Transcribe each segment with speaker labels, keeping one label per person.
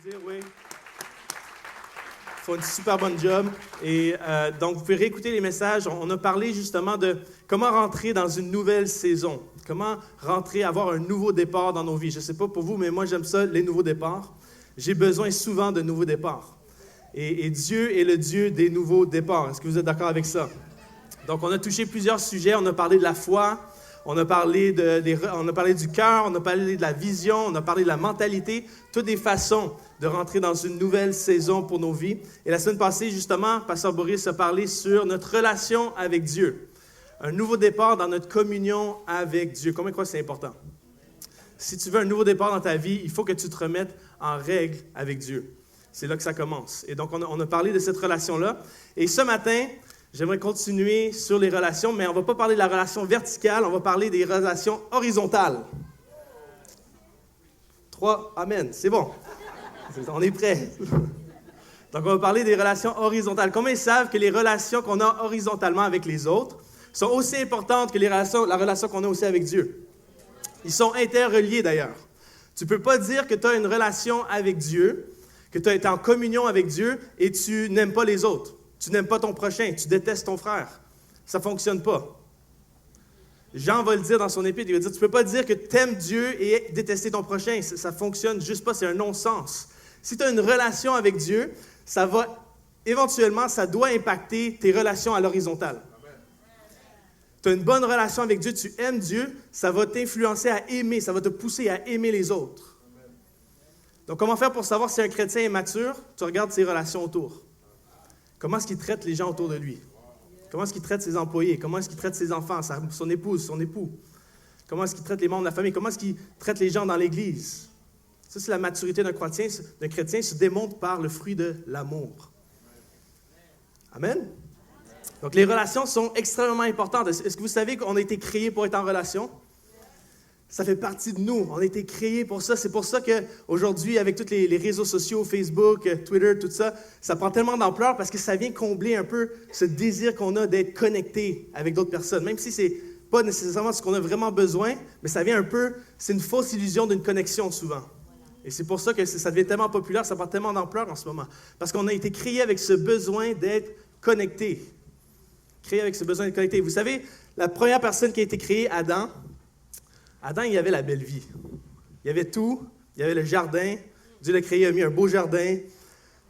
Speaker 1: dire, oui. Ils font une super bonne job. Et donc, vous pouvez réécouter les messages. On a parlé justement de comment rentrer dans une nouvelle saison. Comment rentrer, avoir un nouveau départ dans nos vies. Je ne sais pas pour vous, mais moi, j'aime ça, les nouveaux départs. J'ai besoin souvent de nouveaux départs. Et Dieu est le Dieu des nouveaux départs. Est-ce que vous êtes d'accord avec ça? Donc, on a touché plusieurs sujets. On a parlé de la foi. On a parlé du cœur, on a parlé de la vision, on a parlé de la mentalité, toutes des façons de rentrer dans une nouvelle saison pour nos vies. Et la semaine passée, justement, Pasteur Boris a parlé sur notre relation avec Dieu. Un nouveau départ dans notre communion avec Dieu. Combien crois que c'est important? Si tu veux un nouveau départ dans ta vie, il faut que tu te remettes en règle avec Dieu. C'est là que ça commence. Et donc, on a parlé de cette relation-là. Et ce matin, j'aimerais continuer sur les relations, mais on ne va pas parler de la relation verticale, on va parler des relations horizontales. 3, amen, c'est bon. On est prêts. Donc, on va parler des relations horizontales. Combien savent que les relations qu'on a horizontalement avec les autres sont aussi importantes que la relation qu'on a aussi avec Dieu? Ils sont interreliés d'ailleurs. Tu ne peux pas dire que tu as une relation avec Dieu, que tu es en communion avec Dieu et tu n'aimes pas les autres. Tu n'aimes pas ton prochain, tu détestes ton frère. Ça ne fonctionne pas. Jean va le dire dans son épître, il va dire, tu ne peux pas dire que tu aimes Dieu et détester ton prochain. Ça ne fonctionne juste pas, c'est un non-sens. Si tu as une relation avec Dieu, éventuellement, ça doit impacter tes relations à l'horizontale. Tu as une bonne relation avec Dieu, tu aimes Dieu, ça va t'influencer à aimer, ça va te pousser à aimer les autres. Donc, comment faire pour savoir si un chrétien est mature? Tu regardes ses relations autour. Comment est-ce qu'il traite les gens autour de lui? Comment est-ce qu'il traite ses employés? Comment est-ce qu'il traite ses enfants, son épouse, son époux? Comment est-ce qu'il traite les membres de la famille? Comment est-ce qu'il traite les gens dans l'Église? Ça, c'est la maturité d'un chrétien se démontre par le fruit de l'amour. Amen? Donc, les relations sont extrêmement importantes. Est-ce que vous savez qu'on a été créés pour être en relation? Ça fait partie de nous. On a été créés pour ça. C'est pour ça qu'aujourd'hui, avec tous les réseaux sociaux, Facebook, Twitter, tout ça, ça prend tellement d'ampleur parce que ça vient combler un peu ce désir qu'on a d'être connecté avec d'autres personnes. Même si ce n'est pas nécessairement ce qu'on a vraiment besoin, mais ça vient un peu, c'est une fausse illusion d'une connexion souvent. Et c'est pour ça que ça devient tellement populaire, ça prend tellement d'ampleur en ce moment. Parce qu'on a été créés avec ce besoin d'être connecté. Créé avec ce besoin d'être connecté. Vous savez, la première personne qui a été créée, Adam, il y avait la belle vie. Il y avait tout. Il y avait le jardin. Dieu l'a créé, il a mis un beau jardin.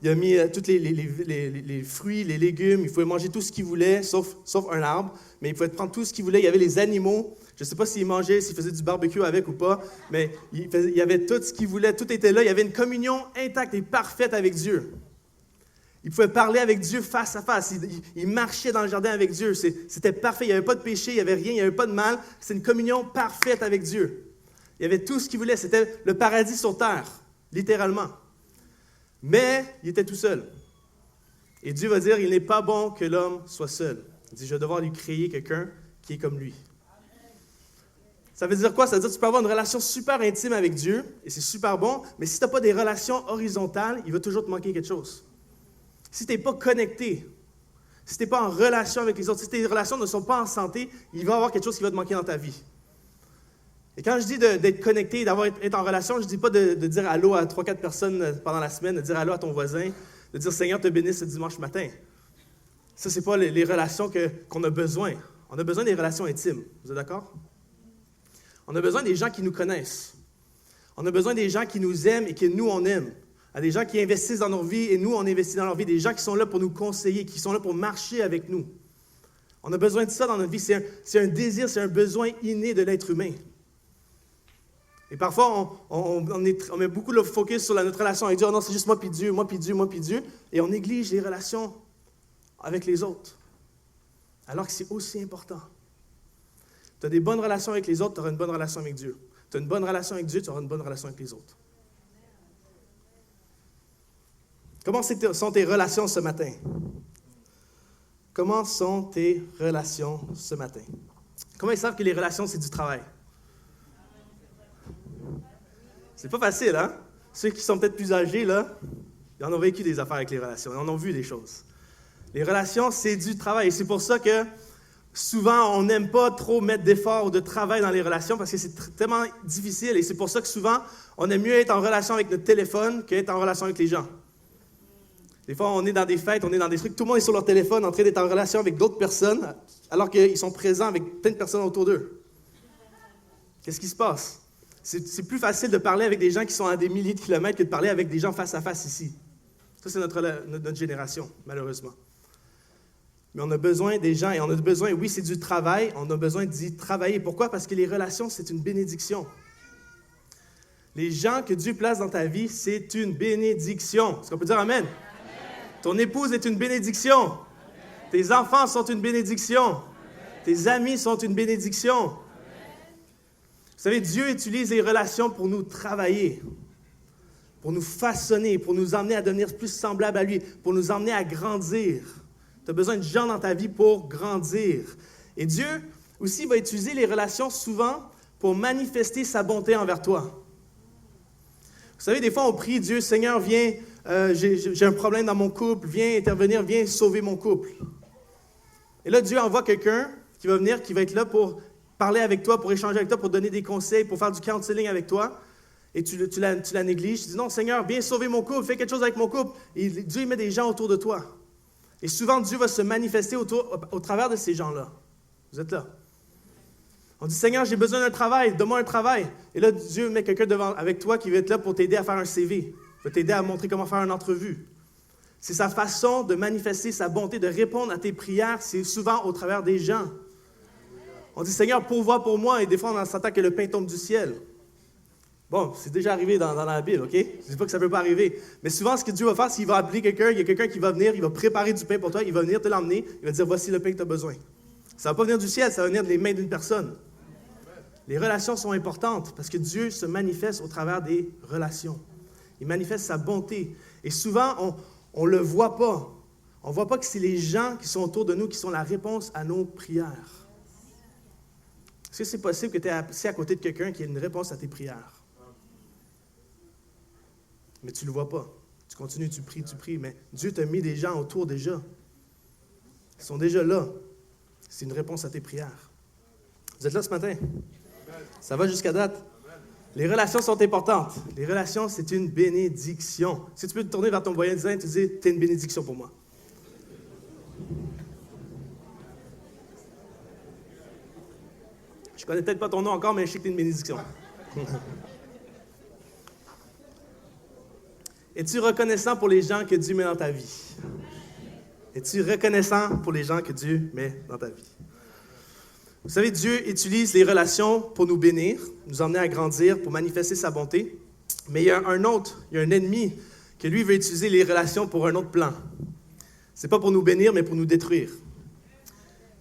Speaker 1: Il a mis tous les fruits, les légumes. Il pouvait manger tout ce qu'il voulait, sauf un arbre. Mais il pouvait prendre tout ce qu'il voulait. Il y avait les animaux. Je ne sais pas s'il mangeait, s'il faisait du barbecue avec ou pas. Mais il y avait tout ce qu'il voulait. Tout était là. Il y avait une communion intacte et parfaite avec Dieu. Il pouvait parler avec Dieu face à face. Il marchait dans le jardin avec Dieu. C'était parfait. Il n'y avait pas de péché, il n'y avait rien, il n'y avait pas de mal. C'était une communion parfaite avec Dieu. Il y avait tout ce qu'il voulait. C'était le paradis sur terre, littéralement. Mais il était tout seul. Et Dieu va dire, il n'est pas bon que l'homme soit seul. Il dit, je vais devoir lui créer quelqu'un qui est comme lui. Ça veut dire quoi? Ça veut dire que tu peux avoir une relation super intime avec Dieu, et c'est super bon, mais si tu n'as pas des relations horizontales, il va toujours te manquer quelque chose. Si tu n'es pas connecté, si tu n'es pas en relation avec les autres, si tes relations ne sont pas en santé, il va y avoir quelque chose qui va te manquer dans ta vie. Et quand je dis d'être connecté, d'être en relation, je ne dis pas de dire allô à 3-4 personnes pendant la semaine, de dire allô à ton voisin, de dire Seigneur te bénisse ce dimanche matin. Ça, ce n'est pas les relations qu'on a besoin. On a besoin des relations intimes. Vous êtes d'accord? On a besoin des gens qui nous connaissent. On a besoin des gens qui nous aiment et que nous, on aime. À des gens qui investissent dans nos vies et nous, on investit dans leur vie. Des gens qui sont là pour nous conseiller, qui sont là pour marcher avec nous. On a besoin de ça dans notre vie. C'est un désir, c'est un besoin inné de l'être humain. Et parfois, on met beaucoup le focus sur notre relation avec Dieu. Oh non, c'est juste moi puis Dieu, moi puis Dieu, moi puis Dieu. Et on néglige les relations avec les autres. Alors que c'est aussi important. Tu as des bonnes relations avec les autres, tu auras une bonne relation avec Dieu. Tu as une bonne relation avec Dieu, tu auras une bonne relation avec les autres. Comment sont tes relations ce matin? Comment sont tes relations ce matin? Comment ils savent que les relations, c'est du travail? C'est pas facile, hein? Ceux qui sont peut-être plus âgés, là, ils en ont vécu des affaires avec les relations, ils en ont vu des choses. Les relations, c'est du travail. Et c'est pour ça que souvent, on n'aime pas trop mettre d'efforts ou de travail dans les relations parce que c'est tellement difficile et c'est pour ça que souvent, on aime mieux être en relation avec notre téléphone qu'être en relation avec les gens. Des fois, on est dans des fêtes, on est dans des trucs, tout le monde est sur leur téléphone en train d'être en relation avec d'autres personnes alors qu'ils sont présents avec plein de personnes autour d'eux. Qu'est-ce qui se passe? C'est plus facile de parler avec des gens qui sont à des milliers de kilomètres que de parler avec des gens face à face ici. Ça, c'est notre génération, malheureusement. Mais on a besoin des gens et on a besoin, oui, c'est du travail, on a besoin d'y travailler. Pourquoi? Parce que les relations, c'est une bénédiction. Les gens que Dieu place dans ta vie, c'est une bénédiction. Est-ce qu'on peut dire amen? Amen. Ton épouse est une bénédiction. Amen. Tes enfants sont une bénédiction. Amen. Tes amis sont une bénédiction. Amen. Vous savez, Dieu utilise les relations pour nous travailler, pour nous façonner, pour nous emmener à devenir plus semblables à lui, pour nous emmener à grandir. Tu as besoin de gens dans ta vie pour grandir. Et Dieu aussi va utiliser les relations souvent pour manifester sa bonté envers toi. Vous savez, des fois, on prie Dieu, Seigneur, viens, j'ai un problème dans mon couple, viens intervenir, viens sauver mon couple. Et là, Dieu envoie quelqu'un qui va venir, qui va être là pour parler avec toi, pour échanger avec toi, pour donner des conseils, pour faire du counseling avec toi. Et tu la négliges. Tu dis, non, Seigneur, viens sauver mon couple, fais quelque chose avec mon couple. Et Dieu met des gens autour de toi. Et souvent, Dieu va se manifester au travers de ces gens-là. Vous êtes là. On dit, Seigneur, j'ai besoin d'un travail, donne-moi un travail. Et là, Dieu met quelqu'un avec toi qui va être là pour t'aider à faire un CV, va t'aider à montrer comment faire une entrevue. C'est sa façon de manifester sa bonté, de répondre à tes prières, c'est souvent au travers des gens. On dit, Seigneur, pourvois pour moi, et des fois, on s'attend que le pain tombe du ciel. Bon, c'est déjà arrivé dans la Bible, OK? Je ne dis pas que ça ne peut pas arriver. Mais souvent, ce que Dieu va faire, s'il va appeler quelqu'un, il y a quelqu'un qui va venir, il va préparer du pain pour toi, il va venir te l'emmener, il va dire, voici le pain que tu as besoin. Ça ne va pas venir du ciel, ça va venir des mains d'une personne. Les relations sont importantes parce que Dieu se manifeste au travers des relations. Il manifeste sa bonté. Et souvent, on ne le voit pas. On ne voit pas que c'est les gens qui sont autour de nous qui sont la réponse à nos prières. Est-ce que c'est possible que tu es assis à côté de quelqu'un qui ait une réponse à tes prières? Mais tu ne le vois pas. Tu continues, tu pries, mais Dieu t'a mis des gens autour déjà. Ils sont déjà là. C'est une réponse à tes prières. Vous êtes là ce matin? Ça va jusqu'à date? Les relations sont importantes. Les relations, c'est une bénédiction. Si tu peux te tourner vers ton voisin et te dire, t'es une bénédiction pour moi. Je connais peut-être pas ton nom encore, mais je sais que t'es une bénédiction. Es-tu reconnaissant pour les gens que Dieu met dans ta vie? Es-tu reconnaissant pour les gens que Dieu met dans ta vie? Vous savez, Dieu utilise les relations pour nous bénir, nous emmener à grandir, pour manifester sa bonté. Mais il y a un ennemi que lui veut utiliser les relations pour un autre plan. C'est pas pour nous bénir, mais pour nous détruire.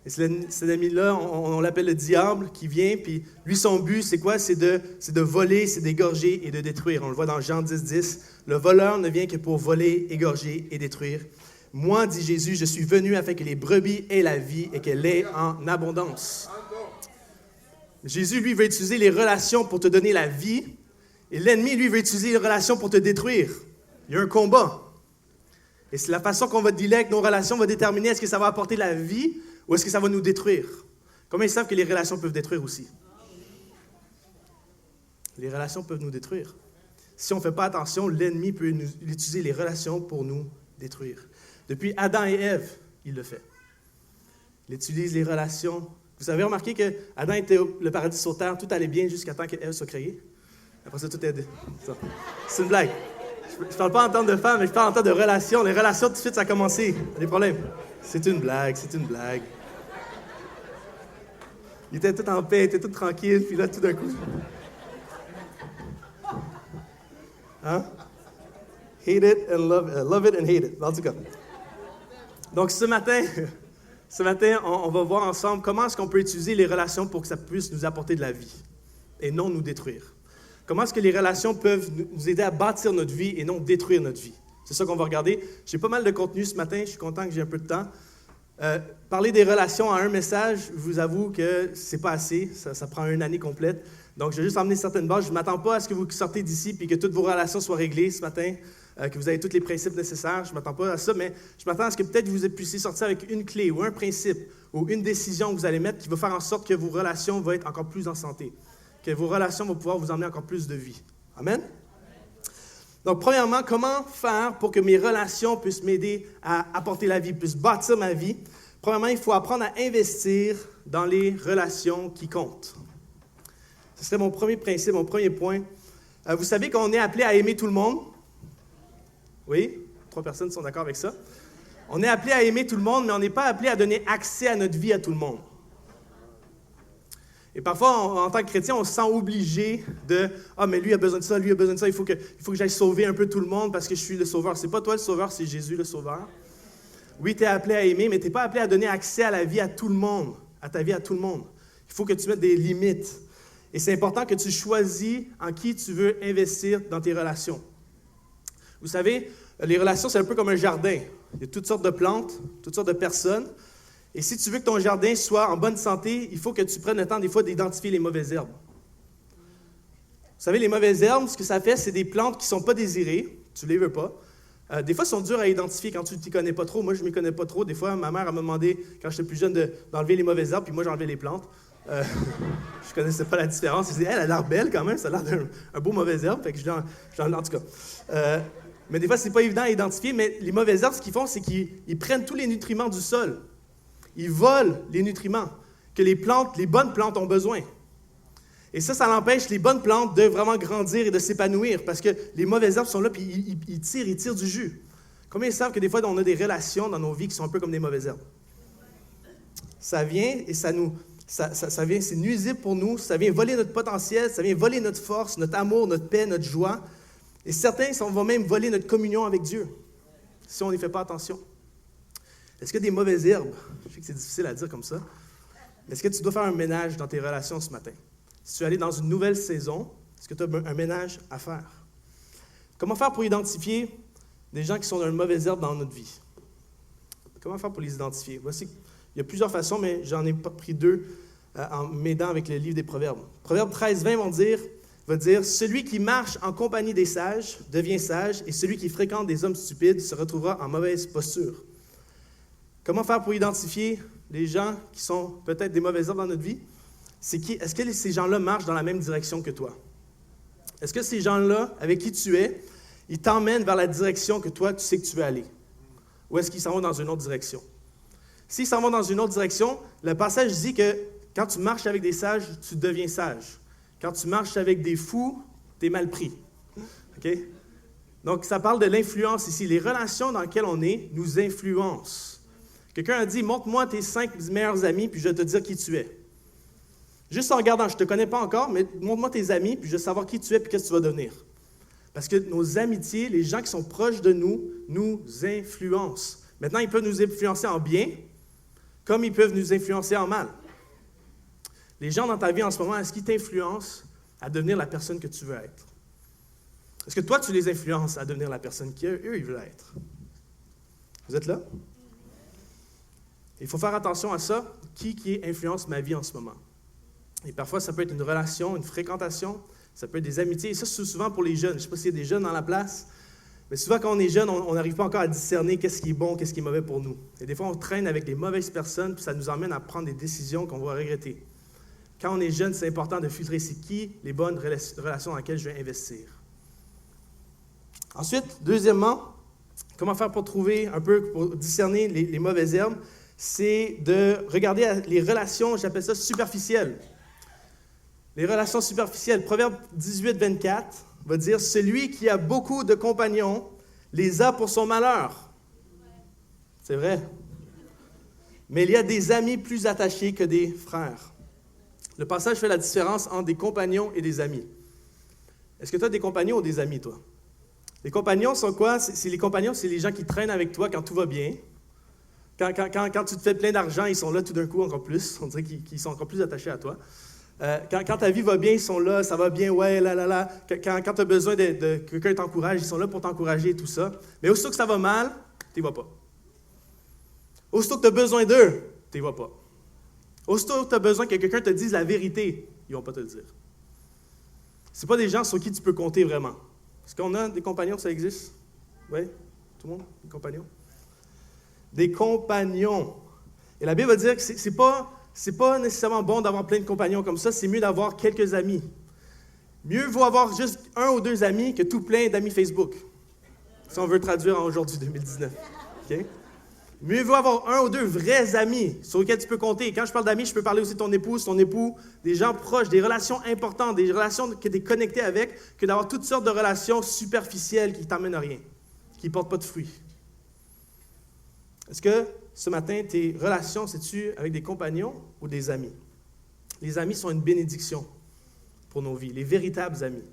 Speaker 1: Et cet ennemi-là, on l'appelle le diable qui vient, puis lui, son but, c'est quoi? C'est de voler, c'est d'égorger et de détruire. On le voit dans Jean 10, le voleur ne vient que pour voler, égorger et détruire. Moi, dit Jésus, je suis venu afin que les brebis aient la vie et qu'elle l'ait en abondance. Jésus, lui, veut utiliser les relations pour te donner la vie, et l'ennemi, lui, veut utiliser les relations pour te détruire. Il y a un combat. Et c'est la façon qu'on va dealer avec nos relations va déterminer est-ce que ça va apporter la vie ou est-ce que ça va nous détruire. Combien ils savent que les relations peuvent détruire aussi? Les relations peuvent nous détruire. Si on ne fait pas attention, l'ennemi peut utiliser les relations pour nous détruire. Depuis Adam et Ève, il le fait. Il utilise les relations. Vous avez remarqué que Adam était le paradis sur terre, tout allait bien jusqu'à temps qu'Ève soit créée. Après ça, tout est... C'est une blague. Je ne parle pas en termes de femmes, mais je parle en termes de relations. Les relations, tout de suite, ça a commencé. Il y a des problèmes. C'est une blague, c'est une blague. Il était tout en paix, il était tout tranquille, puis là, tout d'un coup... Hein? Hate it and love it and hate it. En tout cas. Donc, ce matin, on va voir ensemble comment est-ce qu'on peut utiliser les relations pour que ça puisse nous apporter de la vie et non nous détruire. Comment est-ce que les relations peuvent nous aider à bâtir notre vie et non détruire notre vie? C'est ça qu'on va regarder. J'ai pas mal de contenu ce matin, je suis content que j'ai un peu de temps. Parler des relations à un message, je vous avoue que c'est pas assez, ça prend une année complète. Donc, je vais juste emmener certaines bases. Je ne m'attends pas à ce que vous sortez d'ici et que toutes vos relations soient réglées ce matin. que vous avez tous les principes nécessaires. Je ne m'attends pas à ça, mais je m'attends à ce que peut-être vous puissiez sortir avec une clé ou un principe ou une décision que vous allez mettre qui va faire en sorte que vos relations vont être encore plus en santé, que vos relations vont pouvoir vous emmener encore plus de vie. Amen? Donc, premièrement, comment faire pour que mes relations puissent m'aider à apporter la vie, puissent bâtir ma vie? Premièrement, il faut apprendre à investir dans les relations qui comptent. Ce serait mon premier principe, mon premier point. Vous savez qu'on est appelé à aimer tout le monde? Oui? 3 personnes sont d'accord avec ça. On est appelé à aimer tout le monde, mais on n'est pas appelé à donner accès à notre vie à tout le monde. Et parfois, en tant que chrétien, on se sent obligé de « Ah, mais lui a besoin de ça, lui a besoin de ça, il faut que j'aille sauver un peu tout le monde parce que je suis le sauveur. » C'est pas toi le sauveur, c'est Jésus le sauveur. Oui, tu es appelé à aimer, mais tu n'es pas appelé à donner accès à la vie à tout le monde, à ta vie à tout le monde. Il faut que tu mettes des limites. Et c'est important que tu choisis en qui tu veux investir dans tes relations. Vous savez, les relations, c'est un peu comme un jardin. Il y a toutes sortes de plantes, toutes sortes de personnes. Et si tu veux que ton jardin soit en bonne santé, il faut que tu prennes le temps des fois d'identifier les mauvaises herbes. Vous savez, les mauvaises herbes, ce que ça fait, c'est des plantes qui ne sont pas désirées, tu ne les veux pas. Des fois, elles sont dures à identifier quand tu ne t'y connais pas trop. Moi, je ne m'y connais pas trop. Des fois, ma mère m'a demandé, quand j'étais plus jeune, d'enlever les mauvaises herbes, puis moi, j'enlevais les plantes. Je ne connaissais pas la différence. Je disais, elle a l'air belle quand même, ça a l'air d'un beau mauvais herbe. Fait que en tout cas. Mais des fois, ce n'est pas évident à identifier. Mais les mauvaises herbes, ce qu'ils font, c'est qu'ils prennent tous les nutriments du sol. Ils volent les nutriments que les bonnes plantes ont besoin. Et ça l'empêche les bonnes plantes de vraiment grandir et de s'épanouir parce que les mauvaises herbes sont là puis ils tirent du jus. Combien ils savent que des fois, on a des relations dans nos vies qui sont un peu comme des mauvaises herbes? Ça vient et ça vient, c'est nuisible pour nous, ça vient voler notre potentiel, ça vient voler notre force, notre amour, notre paix, notre joie. Et certains, ça va même voler notre communion avec Dieu si on n'y fait pas attention. Est-ce qu'il y a des mauvaises herbes? Je sais que c'est difficile à dire comme ça. Mais est-ce que tu dois faire un ménage dans tes relations ce matin? Si tu es allé dans une nouvelle saison, est-ce que tu as un ménage à faire? Comment faire pour identifier des gens qui sont dans une mauvaise herbe dans notre vie? Comment faire pour les identifier? Voici, il y a plusieurs façons, mais j'en ai pris 2 en m'aidant avec le livre des Proverbes. Proverbes 13-20 va dire « Celui qui marche en compagnie des sages devient sage, et celui qui fréquente des hommes stupides se retrouvera en mauvaise posture. » Comment faire pour identifier les gens qui sont peut-être des mauvaises herbes dans notre vie? Est-ce que ces gens-là marchent dans la même direction que toi? Est-ce que ces gens-là, avec qui tu es, ils t'emmènent vers la direction que toi, tu sais que tu veux aller? Ou est-ce qu'ils s'en vont dans une autre direction? S'ils s'en vont dans une autre direction, le passage dit que quand tu marches avec des sages, tu deviens sage. Quand tu marches avec des fous, tu es mal pris. OK? Donc, ça parle de l'influence ici. Les relations dans lesquelles on est nous influencent. Quelqu'un a dit, montre-moi tes 5 meilleurs amis, puis je vais te dire qui tu es. Juste en regardant, je ne te connais pas encore, mais montre-moi tes amis, puis je vais savoir qui tu es, puis qu'est-ce que tu vas devenir. Parce que nos amitiés, les gens qui sont proches de nous, nous influencent. Maintenant, ils peuvent nous influencer en bien, comme ils peuvent nous influencer en mal. Les gens dans ta vie en ce moment, est-ce qu'ils t'influencent à devenir la personne que tu veux être? Est-ce que toi, tu les influences à devenir la personne qu'eux, ils veulent être? Vous êtes là? Il faut faire attention à ça. Qui influence ma vie en ce moment? Et parfois, ça peut être une relation, une fréquentation, ça peut être des amitiés. Et ça, c'est souvent pour les jeunes. Je ne sais pas s'il y a des jeunes dans la place, mais souvent, quand on est jeune, on n'arrive pas encore à discerner qu'est-ce qui est bon, qu'est-ce qui est mauvais pour nous. Et des fois, on traîne avec les mauvaises personnes, puis ça nous emmène à prendre des décisions qu'on va regretter. Quand on est jeune, c'est important de filtrer c'est qui les bonnes relations dans lesquelles je vais investir. Ensuite, deuxièmement, comment faire pour trouver un peu, pour discerner les mauvaises herbes, c'est de regarder les relations, j'appelle ça superficielles. Les relations superficielles. Proverbe 18-24 va dire « Celui qui a beaucoup de compagnons les a pour son malheur. » C'est vrai. Mais il y a des amis plus attachés que des frères. Le passage fait la différence entre des compagnons et des amis. Est-ce que tu as des compagnons ou des amis, toi? Les compagnons sont quoi? Les compagnons, c'est les gens qui traînent avec toi quand tout va bien. Quand tu te fais plein d'argent, ils sont là tout d'un coup encore plus. On dirait qu'ils sont encore plus attachés à toi. Quand ta vie va bien, ils sont là, ça va bien, ouais, là. Quand tu as besoin que quelqu'un t'encourage, ils sont là pour t'encourager et tout ça. Mais aussitôt que ça va mal, tu n'y vas pas. Aussitôt que tu as besoin d'eux, tu n'y vas pas. Aussitôt que tu as besoin que quelqu'un te dise la vérité, ils ne vont pas te le dire. Ce pas des gens sur qui tu peux compter vraiment. Est-ce qu'on a des compagnons, ça existe? Oui? Tout le monde? Des compagnons? Des compagnons. Et la Bible va dire que c'est pas nécessairement bon d'avoir plein de compagnons comme ça, c'est mieux d'avoir quelques amis. Mieux vaut avoir juste un ou deux amis que tout plein d'amis Facebook. Si on veut traduire en aujourd'hui 2019. OK? Mieux vaut avoir un ou deux vrais amis sur lesquels tu peux compter. Quand je parle d'amis, je peux parler aussi de ton épouse, ton époux, des gens proches, des relations importantes, des relations que tu es connecté avec, que d'avoir toutes sortes de relations superficielles qui ne t'emmènent à rien, qui ne portent pas de fruits. Est-ce que ce matin, tes relations, c'est-tu avec des compagnons ou des amis? Les amis sont une bénédiction pour nos vies, les véritables amis.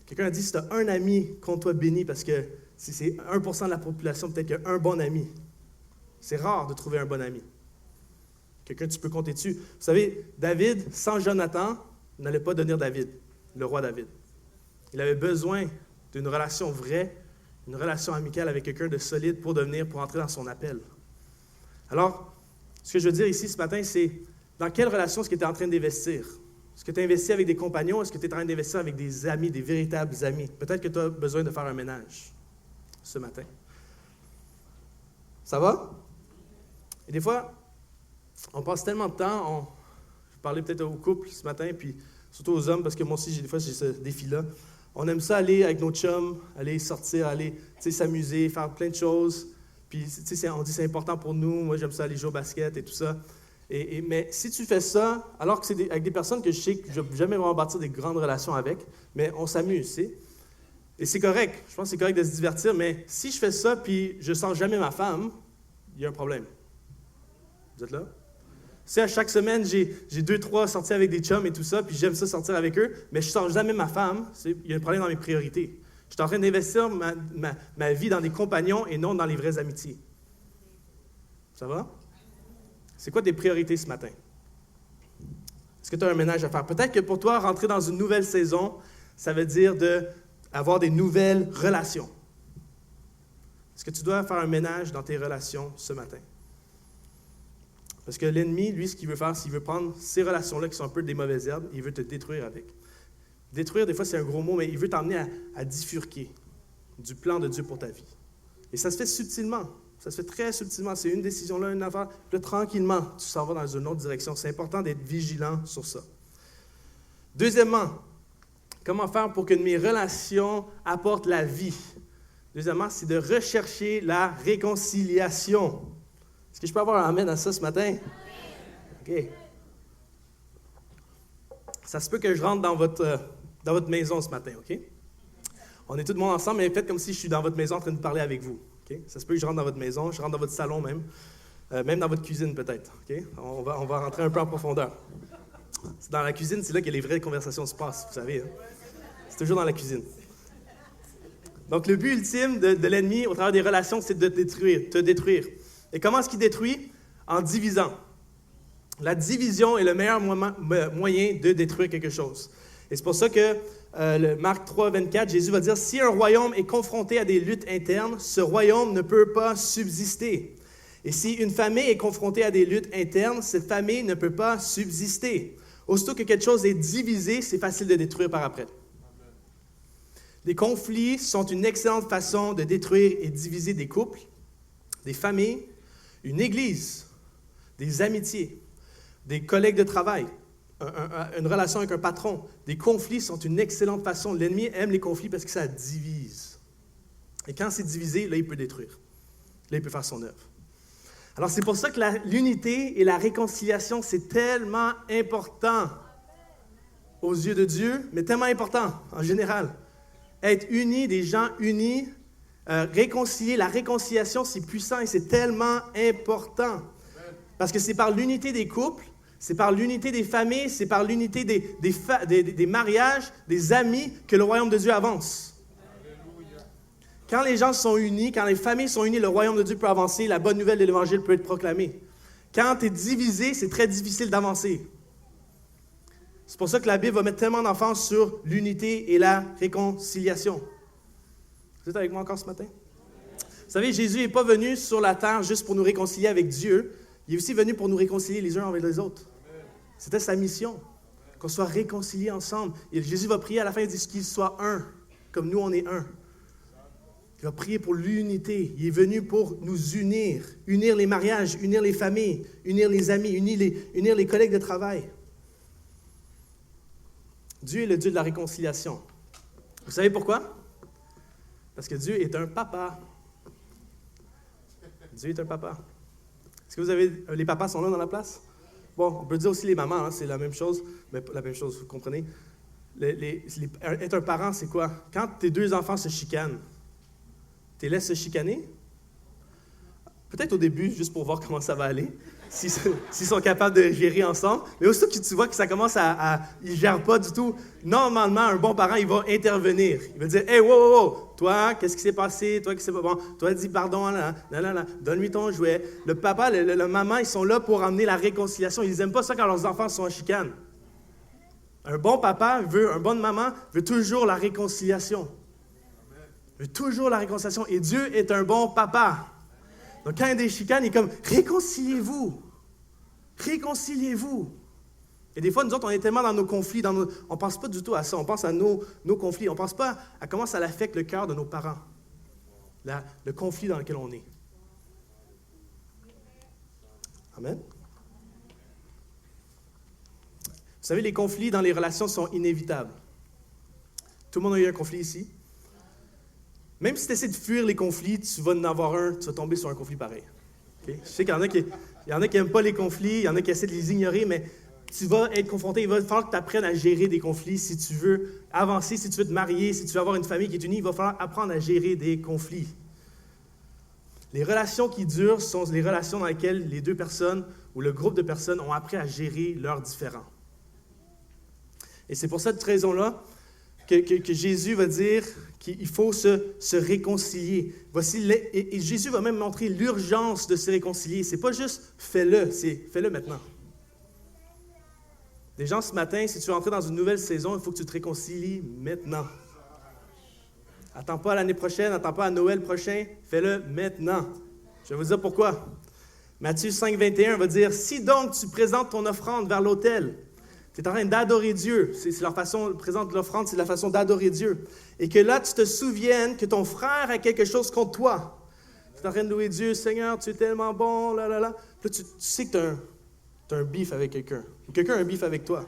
Speaker 1: Quelqu'un a dit, si tu as un ami, compte-toi béni, parce que si c'est 1% de la population, peut-être qu'il y a un bon ami. C'est rare de trouver un bon ami. Quelqu'un, tu peux compter dessus. Vous savez, David, sans Jonathan, n'allait pas devenir David, le roi David. Il avait besoin d'une relation vraie, une relation amicale avec quelqu'un de solide pour entrer dans son appel. Alors, ce que je veux dire ici ce matin, c'est dans quelle relation est-ce que tu es en train d'investir? Est-ce que tu as investi avec des compagnons? Est-ce que tu es en train d'investir avec des amis, des véritables amis? Peut-être que tu as besoin de faire un ménage ce matin. Ça va? Et des fois, on passe tellement de temps, je parlais peut-être aux couples ce matin, puis surtout aux hommes, parce que moi aussi, des fois, j'ai ce défi-là. On aime ça aller avec nos chums, aller sortir, aller s'amuser, faire plein de choses. Puis, on dit que c'est important pour nous. Moi, j'aime ça aller jouer au basket et tout ça. Mais si tu fais ça, alors que c'est avec des personnes que je sais que je ne vais jamais vraiment bâtir des grandes relations avec, mais on s'amuse, tu sais. Et c'est correct. Je pense que c'est correct de se divertir, mais si je fais ça puis je ne sens jamais ma femme, il y a un problème. Vous êtes là? Si à chaque semaine, j'ai 2-3 sorties avec des chums et tout ça, puis j'aime ça sortir avec eux, mais je ne sens jamais ma femme, il y a un problème dans mes priorités. Je suis en train d'investir ma vie dans des compagnons et non dans les vraies amitiés. Ça va? C'est quoi tes priorités ce matin? Est-ce que tu as un ménage à faire? Peut-être que pour toi, rentrer dans une nouvelle saison, ça veut dire d'avoir des nouvelles relations. Est-ce que tu dois faire un ménage dans tes relations ce matin? Parce que l'ennemi, lui, ce qu'il veut faire, c'est qu'il veut prendre ces relations-là qui sont un peu des mauvaises herbes, il veut te détruire avec. Détruire, des fois, c'est un gros mot, mais il veut t'emmener à bifurquer du plan de Dieu pour ta vie. Et ça se fait subtilement. Ça se fait très subtilement. C'est une décision là, une affaire. Puis là, tranquillement, tu s'en vas dans une autre direction. C'est important d'être vigilant sur ça. Deuxièmement, comment faire pour que mes relations apportent la vie? Deuxièmement, c'est de rechercher la réconciliation. Est-ce que je peux avoir un amen à ça ce matin? OK. Ça se peut que je rentre dans votre maison ce matin, OK? On est tout le monde ensemble, mais faites comme si je suis dans votre maison en train de parler avec vous. Okay? Ça se peut que je rentre dans votre maison, je rentre dans votre salon même, même dans votre cuisine peut-être. Okay? On va rentrer un peu en profondeur. Dans la cuisine, c'est là que les vraies conversations se passent, vous savez. Hein? C'est toujours dans la cuisine. Donc, le but ultime de l'ennemi au travers des relations, c'est de te détruire. Et comment est-ce qu'il détruit? En divisant. La division est le meilleur moyen de détruire quelque chose. Et c'est pour ça que Marc 3, 24, Jésus va dire, « Si un royaume est confronté à des luttes internes, ce royaume ne peut pas subsister. Et si une famille est confrontée à des luttes internes, cette famille ne peut pas subsister. Aussitôt que quelque chose est divisé, c'est facile de détruire par après. » Les conflits sont une excellente façon de détruire et diviser des couples, des familles, une église, des amitiés, des collègues de travail, une relation avec un patron. Des conflits sont une excellente façon. L'ennemi aime les conflits parce que ça divise. Et quand c'est divisé, là, il peut détruire. Là, il peut faire son œuvre. Alors, c'est pour ça que l'unité et la réconciliation, c'est tellement important aux yeux de Dieu, mais tellement important en général. Être unis, des gens unis, réconcilier, la réconciliation, c'est puissant et c'est tellement important. Parce que c'est par l'unité des couples, c'est par l'unité des familles, c'est par l'unité des mariages, des amis, que le royaume de Dieu avance. Alléluia. Quand les gens sont unis, quand les familles sont unies, le royaume de Dieu peut avancer, la bonne nouvelle de l'Évangile peut être proclamée. Quand tu es divisé, c'est très difficile d'avancer. C'est pour ça que la Bible va mettre tellement d'emphase sur l'unité et la réconciliation. Vous êtes avec moi encore ce matin? Vous savez, Jésus n'est pas venu sur la terre juste pour nous réconcilier avec Dieu. Il est aussi venu pour nous réconcilier les uns avec les autres. C'était sa mission, qu'on soit réconciliés ensemble. Et Jésus va prier à la fin, il dit qu'ils soient un, comme nous on est un. Il va prier pour l'unité. Il est venu pour nous unir. Unir les mariages, unir les familles, unir les amis, unir les collègues de travail. Dieu est le Dieu de la réconciliation. Vous savez pourquoi? Parce que Dieu est un papa. Dieu est un papa. Est-ce que vous avez... Les papas sont là dans la place? Bon, on peut dire aussi les mamans, hein, c'est la même chose. Mais pas la même chose, vous comprenez? Être un parent, c'est quoi? Quand tes deux enfants se chicanent, tu les laisses se chicaner? Peut-être au début, juste pour voir comment ça va aller, s'ils sont capables de gérer ensemble. Mais aussitôt que tu vois que ça commence ils ne gèrent pas du tout, normalement, un bon parent, il va intervenir. Il va dire, « Hey, wow, toi, qu'est-ce qui s'est passé? Toi, qu'est-ce qui s'est pas bon? Toi, dis pardon, là, donne-lui ton jouet. » Le papa, la maman, ils sont là pour amener la réconciliation. Ils n'aiment pas ça quand leurs enfants sont en chicane. Un bon papa, une bonne maman veut toujours la réconciliation. Veut toujours la réconciliation. Et Dieu est un bon papa. Donc, quand il y a des chicanes, il est comme, réconciliez-vous. Réconciliez-vous. Et des fois, nous autres, on est tellement dans nos conflits, on ne pense pas du tout à ça. On pense à nos conflits. On ne pense pas à comment ça affecte le cœur de nos parents. Le conflit dans lequel on est. Amen. Vous savez, les conflits dans les relations sont inévitables. Tout le monde a eu un conflit ici. Même si tu essaies de fuir les conflits, tu vas en avoir un, tu vas tomber sur un conflit pareil. Okay? Je sais qu'il y en a qui n'aiment pas les conflits, il y en a qui essaient de les ignorer, mais tu vas être confronté. Il va falloir que tu apprennes à gérer des conflits si tu veux avancer, si tu veux te marier, si tu veux avoir une famille qui est unie, il va falloir apprendre à gérer des conflits. Les relations qui durent sont les relations dans lesquelles les deux personnes ou le groupe de personnes ont appris à gérer leurs différends. Et c'est pour cette raison-là que Jésus va dire qu'il faut se réconcilier. Et Jésus va même montrer l'urgence de se réconcilier. C'est pas juste fais-le, c'est fais-le maintenant. Des gens, ce matin, si tu veux entrer dans une nouvelle saison, il faut que tu te réconcilies maintenant. Attends pas l'année prochaine, attends pas à Noël prochain, fais-le maintenant. Je vais vous dire pourquoi. Matthieu 5, 21 va dire, « Si donc tu présentes ton offrande vers l'autel, tu es en train d'adorer Dieu. C'est leur façon, présente l'offrande, c'est la façon d'adorer Dieu. Et que là, tu te souviennes que ton frère a quelque chose contre toi. Tu es en train de louer Dieu, Seigneur, tu es tellement bon, là. Puis là, tu sais que tu as un beef avec quelqu'un. Ou quelqu'un a un beef avec toi.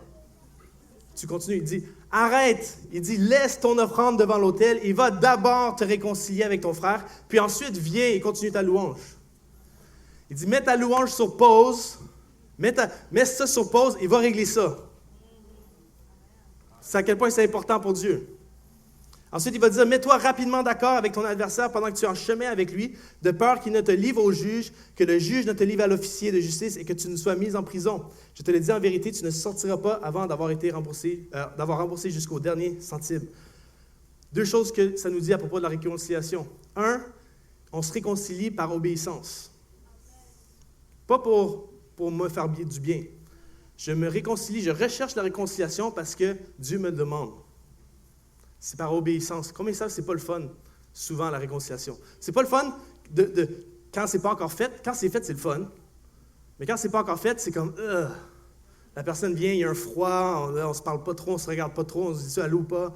Speaker 1: Tu continues, il dit, arrête. Il dit, laisse ton offrande devant l'autel et va d'abord te réconcilier avec ton frère. Puis ensuite, viens et continue ta louange. Il dit, mets ta louange sur pause. Mets ça sur pause et va régler ça. C'est à quel point c'est important pour Dieu. Ensuite, il va dire, mets-toi rapidement d'accord avec ton adversaire pendant que tu es en chemin avec lui, de peur qu'il ne te livre au juge, que le juge ne te livre à l'officier de justice et que tu ne sois mis en prison. Je te le dis en vérité, tu ne sortiras pas avant d'avoir remboursé jusqu'au dernier centime. Deux choses que ça nous dit à propos de la réconciliation. Un, on se réconcilie par obéissance. Pas pour me faire du bien. Je me réconcilie, je recherche la réconciliation parce que Dieu me le demande. C'est par obéissance. Combien ça, c'est pas le fun, souvent, la réconciliation. C'est pas le fun quand c'est pas encore fait. Quand c'est fait, c'est le fun. Mais quand c'est pas encore fait, c'est comme, la personne vient, il y a un froid, on se parle pas trop, on se regarde pas trop, on se dit ça, allô ou pas.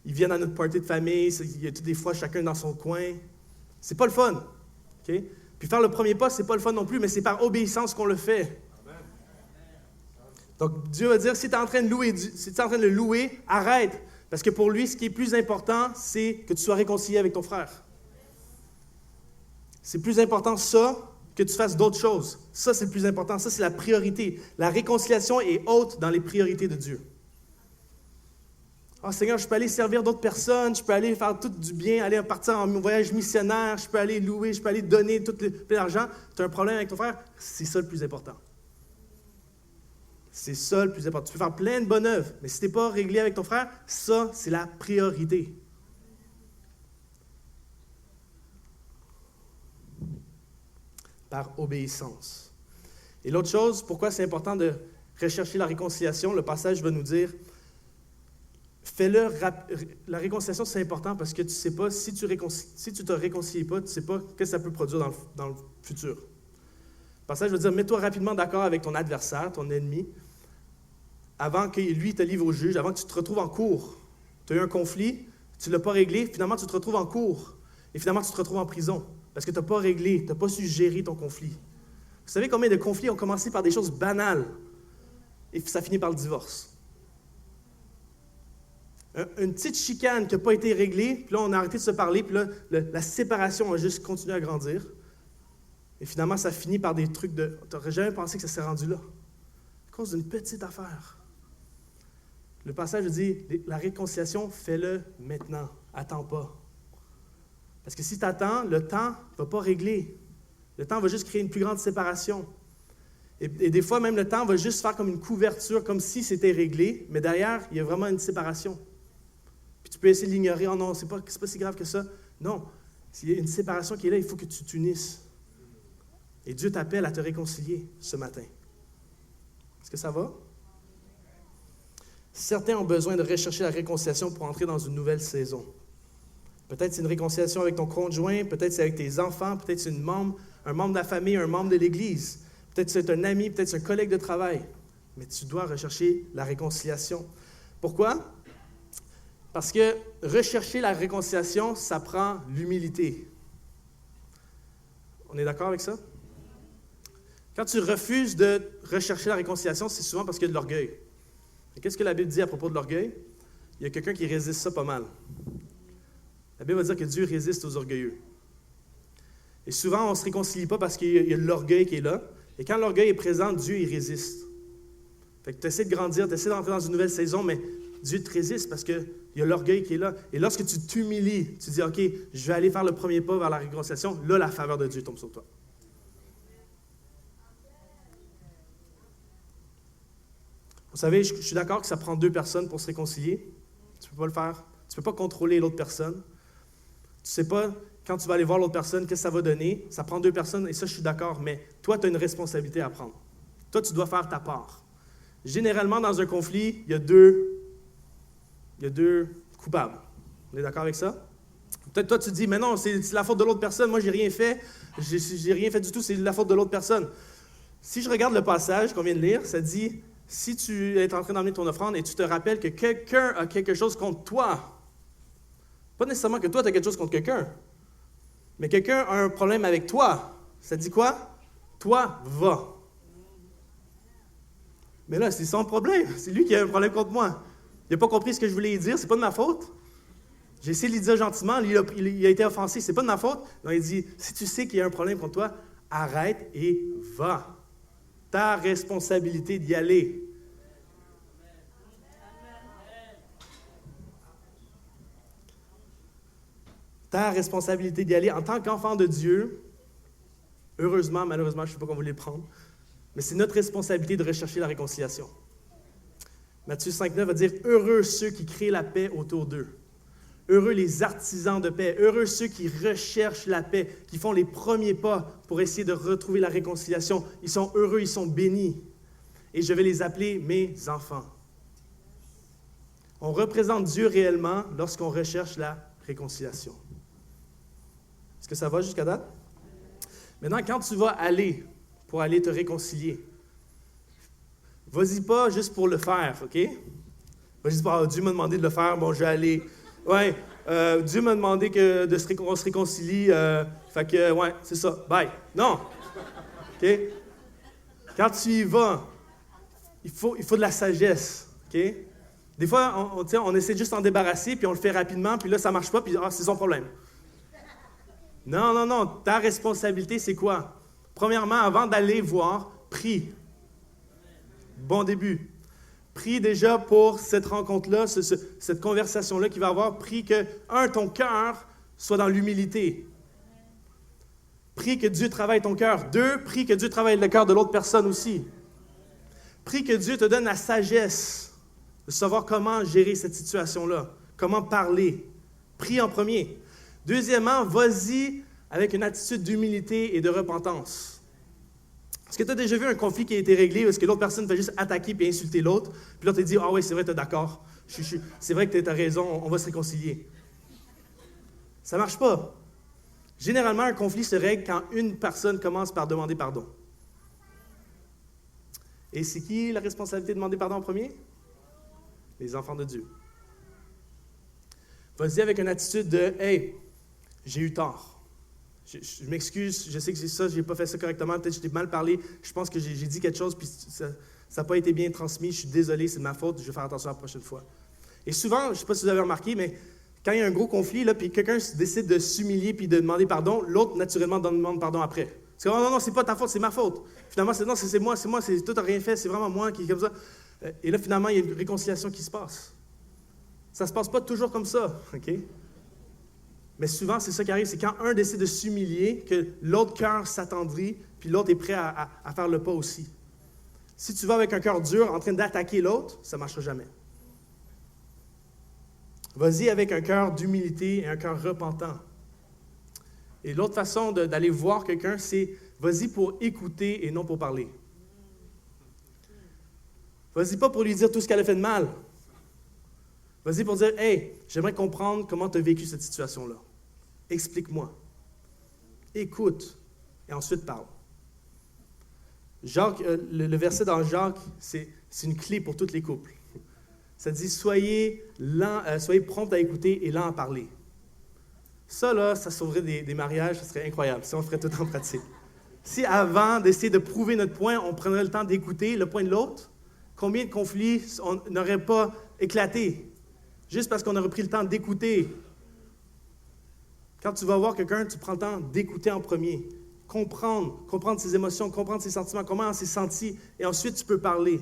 Speaker 1: Ils viennent à notre party de famille, il y a toutes des fois chacun dans son coin. C'est pas le fun. Okay? Puis faire le premier pas, c'est pas le fun non plus, mais c'est par obéissance qu'on le fait. Donc, Dieu va dire, si tu es en train de le louer, arrête. Parce que pour lui, ce qui est plus important, c'est que tu sois réconcilié avec ton frère. C'est plus important ça que tu fasses d'autres choses. Ça, c'est le plus important. Ça, c'est la priorité. La réconciliation est haute dans les priorités de Dieu. Ah, Seigneur, je peux aller servir d'autres personnes, je peux aller faire tout du bien, aller partir en voyage missionnaire, je peux aller louer, je peux aller donner tout l'argent. Tu as un problème avec ton frère? C'est ça le plus important. C'est ça le plus important. Tu peux faire plein de bonnes œuvres, mais si tu n'es pas réglé avec ton frère, ça, c'est la priorité. Par obéissance. Et l'autre chose, pourquoi c'est important de rechercher la réconciliation, le passage va nous dire, fais-le, la réconciliation, c'est important parce que tu ne sais pas, si tu ne te réconcilies pas, tu ne sais pas ce que ça peut produire dans le futur. Le passage va dire, mets-toi rapidement d'accord avec ton adversaire, ton ennemi, avant que lui te livre au juge, avant que tu te retrouves en cours. Tu as eu un conflit, tu ne l'as pas réglé, finalement tu te retrouves en cour. Et finalement, tu te retrouves en prison parce que tu n'as pas réglé, tu n'as pas su gérer ton conflit. Vous savez combien de conflits ont commencé par des choses banales et ça finit par le divorce? Une petite chicane qui n'a pas été réglée, puis là, on a arrêté de se parler, puis là, la séparation a juste continué à grandir. Et finalement, ça finit par des trucs de... Tu n'aurais jamais pensé que ça s'est rendu là. À cause d'une petite affaire. Le passage dit, la réconciliation, fais-le maintenant. Attends pas. Parce que si tu attends, le temps ne va pas régler. Le temps va juste créer une plus grande séparation. Et des fois, même le temps va juste faire comme une couverture, comme si c'était réglé, mais derrière, il y a vraiment une séparation. Puis tu peux essayer de l'ignorer. Oh non, c'est pas si grave que ça. Non. S'il y a une séparation qui est là, il faut que tu t'unisses. Et Dieu t'appelle à te réconcilier ce matin. Est-ce que ça va? Certains ont besoin de rechercher la réconciliation pour entrer dans une nouvelle saison. Peut-être c'est une réconciliation avec ton conjoint, peut-être c'est avec tes enfants, peut-être c'est un membre de la famille, un membre de l'Église. Peut-être c'est un ami, peut-être c'est un collègue de travail. Mais tu dois rechercher la réconciliation. Pourquoi? Parce que rechercher la réconciliation, ça prend l'humilité. On est d'accord avec ça? Quand tu refuses de rechercher la réconciliation, c'est souvent parce qu'il y a de l'orgueil. Et qu'est-ce que la Bible dit à propos de l'orgueil? Il y a quelqu'un qui résiste ça pas mal. La Bible va dire que Dieu résiste aux orgueilleux. Et souvent, on ne se réconcilie pas parce qu'il y a de l'orgueil qui est là. Et quand l'orgueil est présent, Dieu, il résiste. Fait que tu essaies de grandir, tu essaies d'entrer dans une nouvelle saison, mais Dieu te résiste parce qu'il y a l'orgueil qui est là. Et lorsque tu t'humilies, tu dis, OK, je vais aller faire le premier pas vers la réconciliation, là, la faveur de Dieu tombe sur toi. Vous savez, je suis d'accord que ça prend 2 personnes pour se réconcilier. Tu ne peux pas le faire. Tu ne peux pas contrôler l'autre personne. Tu ne sais pas, quand tu vas aller voir l'autre personne, qu'est-ce que ça va donner. Ça prend 2 personnes, et ça, je suis d'accord, mais toi, tu as une responsabilité à prendre. Toi, tu dois faire ta part. Généralement, dans un conflit, il y a deux coupables. On est d'accord avec ça? Peut-être toi, tu te dis, mais non, c'est la faute de l'autre personne. Moi, j'ai rien fait. J'ai rien fait du tout. C'est la faute de l'autre personne. Si je regarde le passage qu'on vient de lire, ça dit... Si tu es en train d'emmener ton offrande et tu te rappelles que quelqu'un a quelque chose contre toi, pas nécessairement que toi tu as quelque chose contre quelqu'un, mais quelqu'un a un problème avec toi, ça dit quoi? Toi, va. Mais là, c'est son problème. C'est lui qui a un problème contre moi. Il n'a pas compris ce que je voulais dire, c'est pas de ma faute. J'ai essayé de lui dire gentiment, lui, il a été offensé, c'est pas de ma faute. Donc il dit, si tu sais qu'il y a un problème contre toi, arrête et va. Ta responsabilité d'y aller. Ta responsabilité d'y aller en tant qu'enfant de Dieu, heureusement, malheureusement, je ne sais pas comment vous voulez le prendre, mais c'est notre responsabilité de rechercher la réconciliation. Matthieu 5,9 va dire « Heureux ceux qui créent la paix autour d'eux. Heureux les artisans de paix. Heureux ceux qui recherchent la paix, qui font les premiers pas pour essayer de retrouver la réconciliation. Ils sont heureux, ils sont bénis. Et je vais les appeler mes enfants. » On représente Dieu réellement lorsqu'on recherche la réconciliation. Est-ce que ça va jusqu'à date? Maintenant, quand tu vas aller pour aller te réconcilier, vas-y pas juste pour le faire, OK? Vas-y juste pas, Dieu m'a demandé de le faire, bon, je vais aller. Ouais, Dieu m'a demandé qu'on se réconcilie, fait que, ouais, c'est ça, bye. Non, OK? Quand tu y vas, il faut de la sagesse, OK? Des fois, on essaie juste d'en débarrasser, puis on le fait rapidement, puis là, ça marche pas, puis c'est son problème. Non, ta responsabilité, c'est quoi? Premièrement, avant d'aller voir, prie. Bon début. Prie déjà pour cette rencontre-là, cette conversation-là qu'il va avoir. Prie que, ton cœur soit dans l'humilité. Prie que Dieu travaille ton cœur. 2, prie que Dieu travaille le cœur de l'autre personne aussi. Prie que Dieu te donne la sagesse de savoir comment gérer cette situation-là, comment parler. Prie en premier. Deuxièmement, vas-y avec une attitude d'humilité et de repentance. Est-ce que tu as déjà vu un conflit qui a été réglé où est-ce que l'autre personne fait juste attaquer et insulter l'autre, puis l'autre te dit « Ah oui, c'est vrai, tu es d'accord. C'est vrai que tu as raison, on va se réconcilier. » Ça ne marche pas. Généralement, un conflit se règle quand une personne commence par demander pardon. Et c'est qui la responsabilité de demander pardon en premier? Les enfants de Dieu. Vas-y avec une attitude de « Hey, j'ai eu tort. Je m'excuse, je sais que je n'ai pas fait ça correctement, peut-être que je t'ai mal parlé, je pense que j'ai dit quelque chose, puis ça n'a pas été bien transmis, je suis désolé, c'est de ma faute, je vais faire attention la prochaine fois. Et souvent, je ne sais pas si vous avez remarqué, mais quand il y a un gros conflit, là, puis quelqu'un décide de s'humilier puis de demander pardon, l'autre, naturellement, demande pardon après. C'est comme, oh, non, c'est pas ta faute, c'est ma faute. Finalement, c'est moi, toi, t'as rien fait, c'est vraiment moi qui est comme ça. Et là, finalement, il y a une réconciliation qui se passe. Ça ne se passe pas toujours comme ça, OK? Mais souvent, c'est ça qui arrive, c'est quand un décide de s'humilier, que l'autre cœur s'attendrit, puis l'autre est prêt à faire le pas aussi. Si tu vas avec un cœur dur en train d'attaquer l'autre, ça ne marchera jamais. Vas-y avec un cœur d'humilité et un cœur repentant. Et l'autre façon d'aller voir quelqu'un, c'est vas-y pour écouter et non pour parler. Vas-y pas pour lui dire tout ce qu'elle a fait de mal. Vas-y pour dire, hey, j'aimerais comprendre comment tu as vécu cette situation-là. Explique-moi. Écoute et ensuite parle. Jacques, le verset dans Jacques, c'est une clé pour tous les couples. Ça dit, soyez prompt à écouter et lent à parler. Ça, là, ça sauverait des mariages, ce serait incroyable si on ferait tout en pratique. Si avant d'essayer de prouver notre point, on prendrait le temps d'écouter le point de l'autre, combien de conflits on n'aurait pas éclaté juste parce qu'on aurait pris le temps d'écouter. Quand tu vas voir quelqu'un, tu prends le temps d'écouter en premier, comprendre ses émotions, comprendre ses sentiments, comment on s'est senti, et ensuite tu peux parler.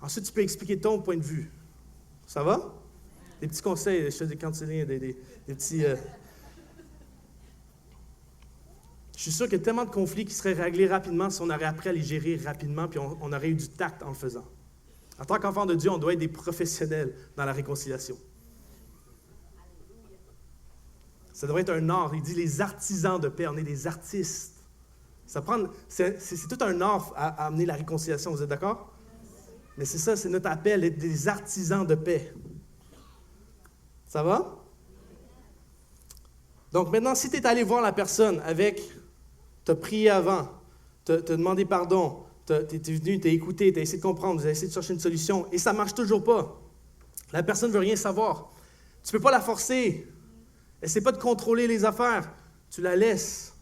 Speaker 1: Ensuite, tu peux expliquer ton point de vue. Ça va? Des petits conseils, je fais des cantilines, des petits... Je suis sûr qu'il y a tellement de conflits qui seraient réglés rapidement si on aurait appris à les gérer rapidement, puis on aurait eu du tact en le faisant. En tant qu'enfant de Dieu, on doit être des professionnels dans la réconciliation. Ça devrait être un art. Il dit les artisans de paix, on est des artistes. C'est tout un art à amener la réconciliation, vous êtes d'accord? Mais c'est ça, c'est notre appel, être des artisans de paix. Ça va? Donc maintenant, si tu es allé voir la personne avec, tu as prié avant, tu as demandé pardon, tu es venu, tu as écouté, tu as essayé de comprendre, vous avez essayé de chercher une solution, et ça ne marche toujours pas. La personne ne veut rien savoir. Tu ne peux pas la forcer. Essaie pas de contrôler les affaires. Tu la laisses.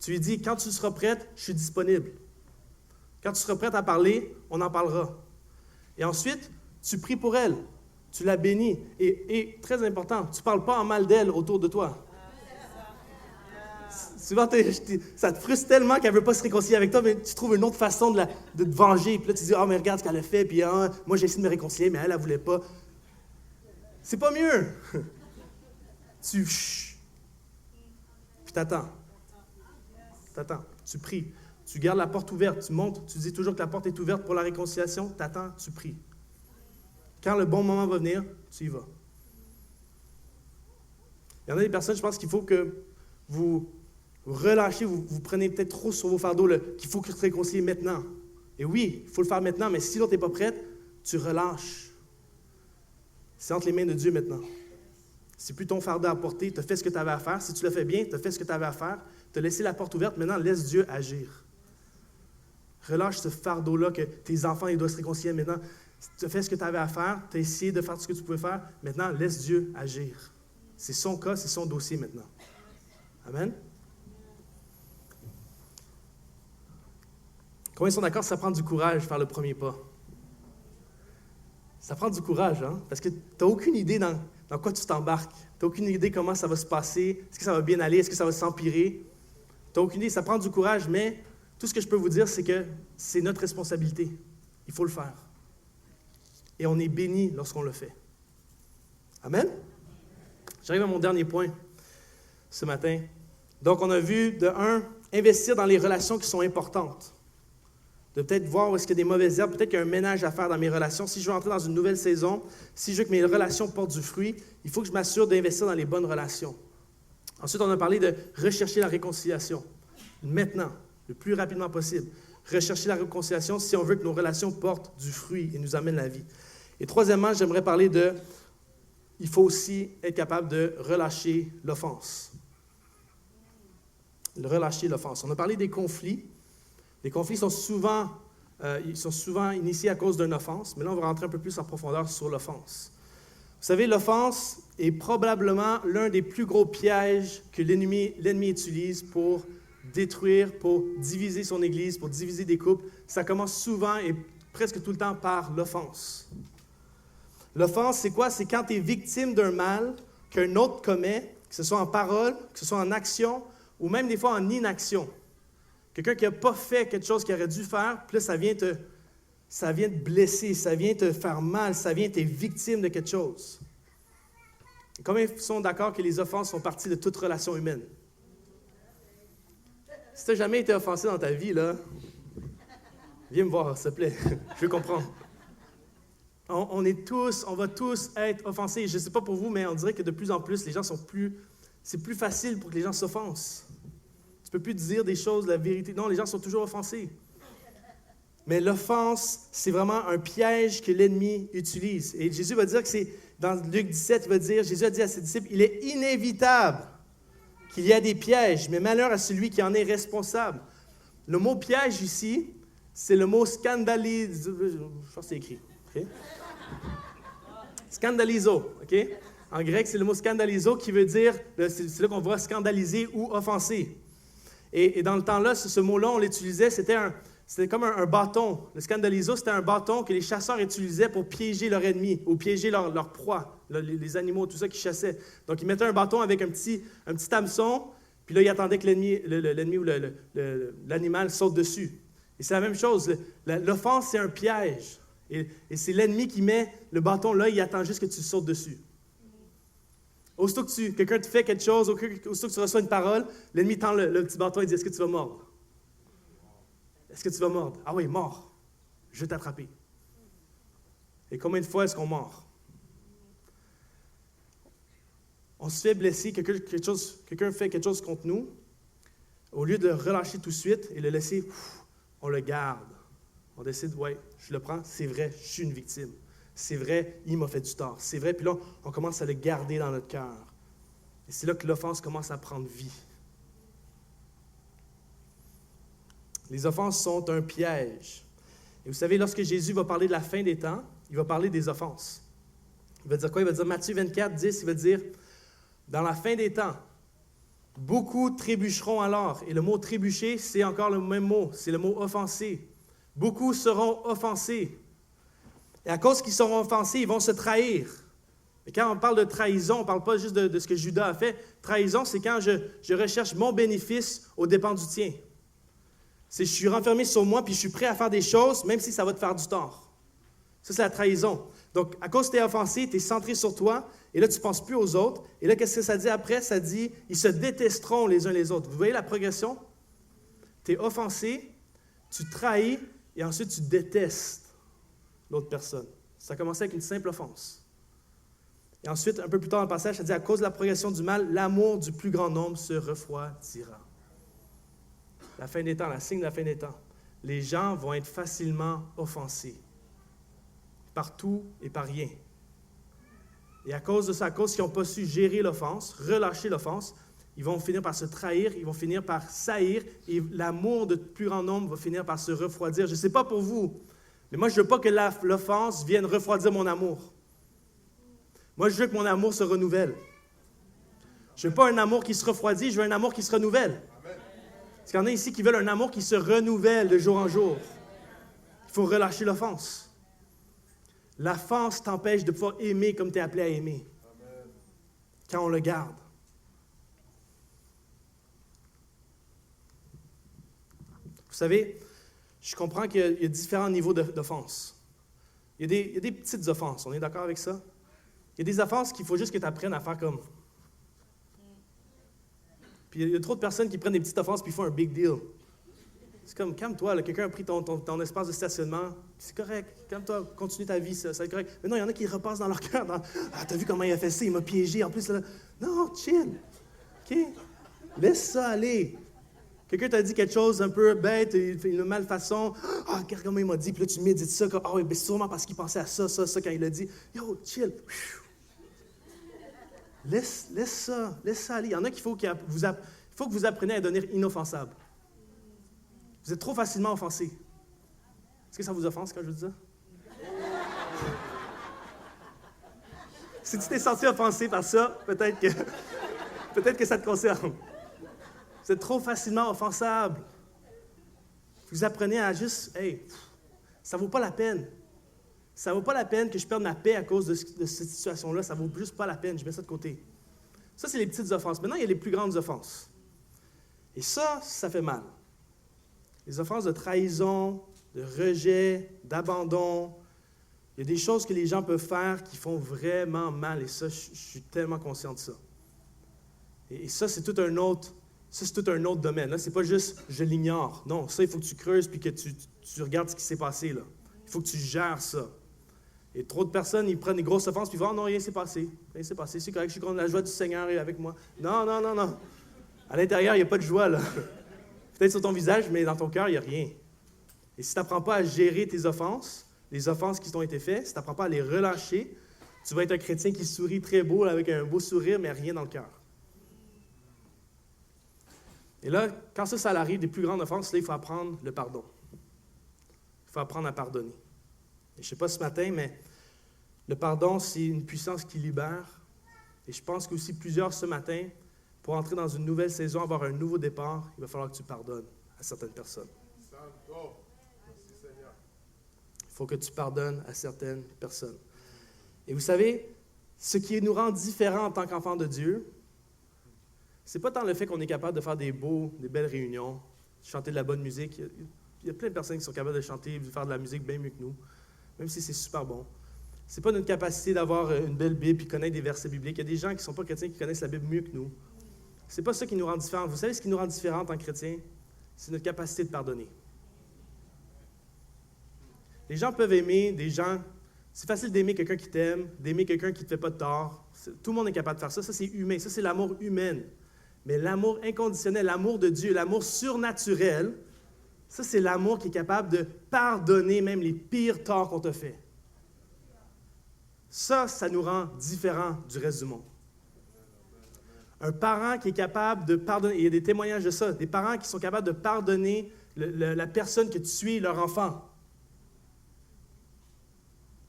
Speaker 1: Tu lui dis, quand tu seras prête, je suis disponible. Quand tu seras prête à parler, on en parlera. Et ensuite, tu pries pour elle. Tu la bénis. Et très important, tu ne parles pas en mal d'elle autour de toi. Souvent, ça te frustre tellement qu'elle ne veut pas se réconcilier avec toi, mais tu trouves une autre façon de te venger. Puis là, tu dis, mais regarde ce qu'elle a fait, puis moi, j'ai essayé de me réconcilier, mais elle ne voulait pas. C'est pas mieux. Puis t'attends. Tu pries. Tu gardes la porte ouverte. Tu montes. Tu dis toujours que la porte est ouverte pour la réconciliation. T'attends, tu pries. Quand le bon moment va venir, tu y vas. Il y en a des personnes, je pense qu'il faut que vous relâchez, vous prenez peut-être trop sur vos fardeaux, qu'il faut que tu te réconcilies maintenant. Et oui, il faut le faire maintenant, mais si l'autre n'est pas prête, tu relâches. C'est entre les mains de Dieu maintenant. C'est plus ton fardeau à porter, tu as fait ce que tu avais à faire. Si tu le fais bien, tu as fait ce que tu avais à faire. Tu as laissé la porte ouverte, maintenant laisse Dieu agir. Relâche ce fardeau-là que tes enfants ils doivent se réconcilier maintenant. Tu as fait ce que tu avais à faire, tu as essayé de faire ce que tu pouvais faire, maintenant laisse Dieu agir. C'est son cas, c'est son dossier maintenant. Amen? Combien sont d'accord que ça prend du courage de faire le premier pas? Ça prend du courage, hein? Parce que tu n'as aucune idée dans quoi tu t'embarques. Tu n'as aucune idée comment ça va se passer. Est-ce que ça va bien aller? Est-ce que ça va s'empirer? Tu n'as aucune idée. Ça prend du courage, mais tout ce que je peux vous dire, c'est que c'est notre responsabilité. Il faut le faire. Et on est béni lorsqu'on le fait. Amen? J'arrive à mon dernier point ce matin. Donc, on a vu, de un, investir dans les relations qui sont importantes. De peut-être voir où est-ce qu'il y a des mauvaises herbes, peut-être qu'il y a un ménage à faire dans mes relations. Si je veux entrer dans une nouvelle saison, si je veux que mes relations portent du fruit, il faut que je m'assure d'investir dans les bonnes relations. Ensuite, on a parlé de rechercher la réconciliation. Maintenant, le plus rapidement possible. Rechercher la réconciliation si on veut que nos relations portent du fruit et nous amènent la vie. Et troisièmement, j'aimerais parler il faut aussi être capable de relâcher l'offense. Relâcher l'offense. On a parlé des conflits. Les conflits sont souvent initiés à cause d'une offense, mais là, on va rentrer un peu plus en profondeur sur l'offense. savez, l'offense est probablement l'un des plus gros pièges que l'ennemi utilise pour détruire, pour diviser son Église, pour diviser des couples. Ça commence souvent et presque tout le temps par l'offense. L'offense, c'est quoi? C'est quand tu es victime d'un mal qu'un autre commet, que ce soit en parole, que ce soit en action, ou même des fois en inaction. Quelqu'un qui n'a pas fait quelque chose qu'il aurait dû faire, puis là, ça vient te blesser, ça vient te faire mal, ça vient te victime de quelque chose. Et combien sont d'accord que les offenses font partie de toute relation humaine? Si tu n'as jamais été offensé dans ta vie, là, viens me voir, s'il te plaît. Je veux comprendre. On va tous être offensés. Je ne sais pas pour vous, mais on dirait que de plus en plus, les gens c'est plus facile pour que les gens s'offensent. Tu ne peux plus dire des choses, la vérité. Non, les gens sont toujours offensés. Mais l'offense, c'est vraiment un piège que l'ennemi utilise. Et Jésus va dire que c'est, dans Luc 17, il va dire, Jésus a dit à ses disciples, il est inévitable qu'il y a des pièges, mais malheur à celui qui en est responsable. Le mot piège ici, c'est le mot scandalizo. Je pense que c'est écrit. Okay? Scandalizo, OK? En grec, c'est le mot scandalizo qui veut dire, c'est là qu'on voit scandaliser ou offenser. Et dans le temps-là, ce mot-là, on l'utilisait, c'était comme un bâton. Le scandalizo, c'était un bâton que les chasseurs utilisaient pour piéger leur ennemi ou piéger leur proie, les animaux, tout ça qu'ils chassaient. Donc, ils mettaient un bâton avec un petit hameçon, puis là, ils attendaient que l'ennemi ou l'animal saute dessus. Et c'est la même chose. L'offense, c'est un piège. Et c'est l'ennemi qui met le bâton là, il attend juste que tu sautes dessus. Aussitôt que quelqu'un te fait quelque chose, aussitôt que tu reçois une parole, l'ennemi tend le petit bâton et dit « Est-ce que tu vas mordre? Est-ce que tu vas mordre? Ah oui, mord. Je vais t'attraper. » Et combien de fois est-ce qu'on mord? On se fait blesser, quelqu'un fait quelque chose contre nous, au lieu de le relâcher tout de suite et le laisser, on le garde. On décide, ouais, je le prends, c'est vrai, je suis une victime. C'est vrai, il m'a fait du tort. C'est vrai, puis là, on commence à le garder dans notre cœur. Et c'est là que l'offense commence à prendre vie. Les offenses sont un piège. Et vous savez, lorsque Jésus va parler de la fin des temps, il va parler des offenses. Il va dire quoi? Il va dire, Matthieu 24, 10, il va dire, dans la fin des temps, beaucoup trébucheront alors. Et le mot trébucher, c'est encore le même mot, c'est le mot offensé. Beaucoup seront offensés. Et à cause qu'ils seront offensés, ils vont se trahir. Et quand on parle de trahison, on ne parle pas juste de ce que Judas a fait. Trahison, c'est quand je recherche mon bénéfice aux dépens du tien. C'est je suis renfermé sur moi, puis je suis prêt à faire des choses, même si ça va te faire du tort. Ça, c'est la trahison. Donc, à cause que tu es offensé, tu es centré sur toi, et là, tu ne penses plus aux autres. Et là, qu'est-ce que ça dit après? Ça dit, ils se détesteront les uns les autres. Vous voyez la progression? Tu es offensé, tu trahis, et ensuite, tu détestes l'autre personne. Ça a commencé avec une simple offense. Et ensuite, un peu plus tard dans le passage, ça dit, à cause de la progression du mal, l'amour du plus grand nombre se refroidira. La fin des temps, la signe de la fin des temps. Les gens vont être facilement offensés. Par tout et par rien. Et à cause de ça, à cause qu'ils n'ont pas su gérer l'offense, relâcher l'offense, ils vont finir par se trahir, ils vont finir par saillir, et l'amour de plus grand nombre va finir par se refroidir. Je ne sais pas pour vous, mais moi, je ne veux pas que l'offense vienne refroidir mon amour. Moi, je veux que mon amour se renouvelle. Je ne veux pas un amour qui se refroidit, je veux un amour qui se renouvelle. Parce qu'il y en a ici qui veulent un amour qui se renouvelle de jour en jour. Il faut relâcher l'offense. L'offense t'empêche de pouvoir aimer comme tu es appelé à aimer. Quand on le garde. Vous savez, je comprends qu'il y a différents niveaux d'offense. Il y a des petites offenses, on est d'accord avec ça? Il y a des offenses qu'il faut juste que tu apprennes à faire comme. Puis il y a trop de personnes qui prennent des petites offenses puis font un big deal. C'est comme, calme-toi, là, quelqu'un a pris ton espace de stationnement, c'est correct, calme-toi, continue ta vie, ça va être correct. Mais non, il y en a qui repassent dans leur cœur, ah, t'as vu comment il a fait ça, il m'a piégé, en plus, là. Non, chill, OK? Laisse ça aller. Quelqu'un t'a dit quelque chose un peu bête, il fait une malfaçon, ah, regarde comment il m'a dit, puis là, tu médites ça, ah oui, ben, sûrement parce qu'il pensait à ça, quand il l'a dit. Yo, chill. Laisse ça aller. Il y en a qu'il faut que vous appreniez à devenir inoffensable. Vous êtes trop facilement offensé. Est-ce que ça vous offense quand je dis ça? Si tu t'es senti offensé par ça, peut-être que ça te concerne. Vous êtes trop facilement offensable. Vous apprenez à juste, hey, ça vaut pas la peine. Ça vaut pas la peine que je perde ma paix à cause de cette situation-là. Ça vaut juste pas la peine. Je mets ça de côté. Ça, c'est les petites offenses. Maintenant, il y a les plus grandes offenses. Et ça fait mal. Les offenses de trahison, de rejet, d'abandon. Il y a des choses que les gens peuvent faire qui font vraiment mal. Et ça, je suis tellement conscient de ça. Et ça, c'est tout un autre domaine. Là, c'est pas juste « je l'ignore ». Non, ça, il faut que tu creuses puis que tu regardes ce qui s'est passé. Là. Il faut que tu gères ça. Et trop de personnes, ils prennent des grosses offenses puis ils vont « Ah non, rien s'est passé. Rien s'est passé. C'est correct, je suis contre la joie du Seigneur est avec moi. » Non. À l'intérieur, il n'y a pas de joie, là. Peut-être sur ton visage, mais dans ton cœur, il n'y a rien. Et si tu n'apprends pas à gérer tes offenses, les offenses qui t'ont été faites, si tu n'apprends pas à les relâcher, tu vas être un chrétien qui sourit très beau, avec un beau sourire, mais rien dans le cœur. Et là, quand ça arrive, des plus grandes offenses, là, il faut apprendre le pardon. Il faut apprendre à pardonner. Et je ne sais pas ce matin, mais le pardon, c'est une puissance qui libère. Et je pense qu'aussi plusieurs ce matin, pour entrer dans une nouvelle saison, avoir un nouveau départ, il va falloir que tu pardonnes à certaines personnes. Il faut que tu pardonnes à certaines personnes. Et vous savez, ce qui nous rend différents en tant qu'enfants de Dieu, c'est pas tant le fait qu'on est capable de faire des belles réunions, chanter de la bonne musique. Il y a plein de personnes qui sont capables de chanter et de faire de la musique bien mieux que nous, même si c'est super bon. C'est pas notre capacité d'avoir une belle Bible et connaître des versets bibliques. Il y a des gens qui ne sont pas chrétiens qui connaissent la Bible mieux que nous. C'est pas ça qui nous rend différents. Vous savez ce qui nous rend différents en tant que chrétiens? C'est notre capacité de pardonner. Les gens peuvent aimer des gens. C'est facile d'aimer quelqu'un qui t'aime, d'aimer quelqu'un qui ne te fait pas de tort. Tout le monde est capable de faire ça. Ça, c'est humain. Ça, c'est l'amour humain. Mais l'amour inconditionnel, l'amour de Dieu, l'amour surnaturel, ça, c'est l'amour qui est capable de pardonner même les pires torts qu'on t'a fait. Ça nous rend différents du reste du monde. Un parent qui est capable de pardonner, il y a des témoignages de ça, des parents qui sont capables de pardonner la personne que tu es, leur enfant.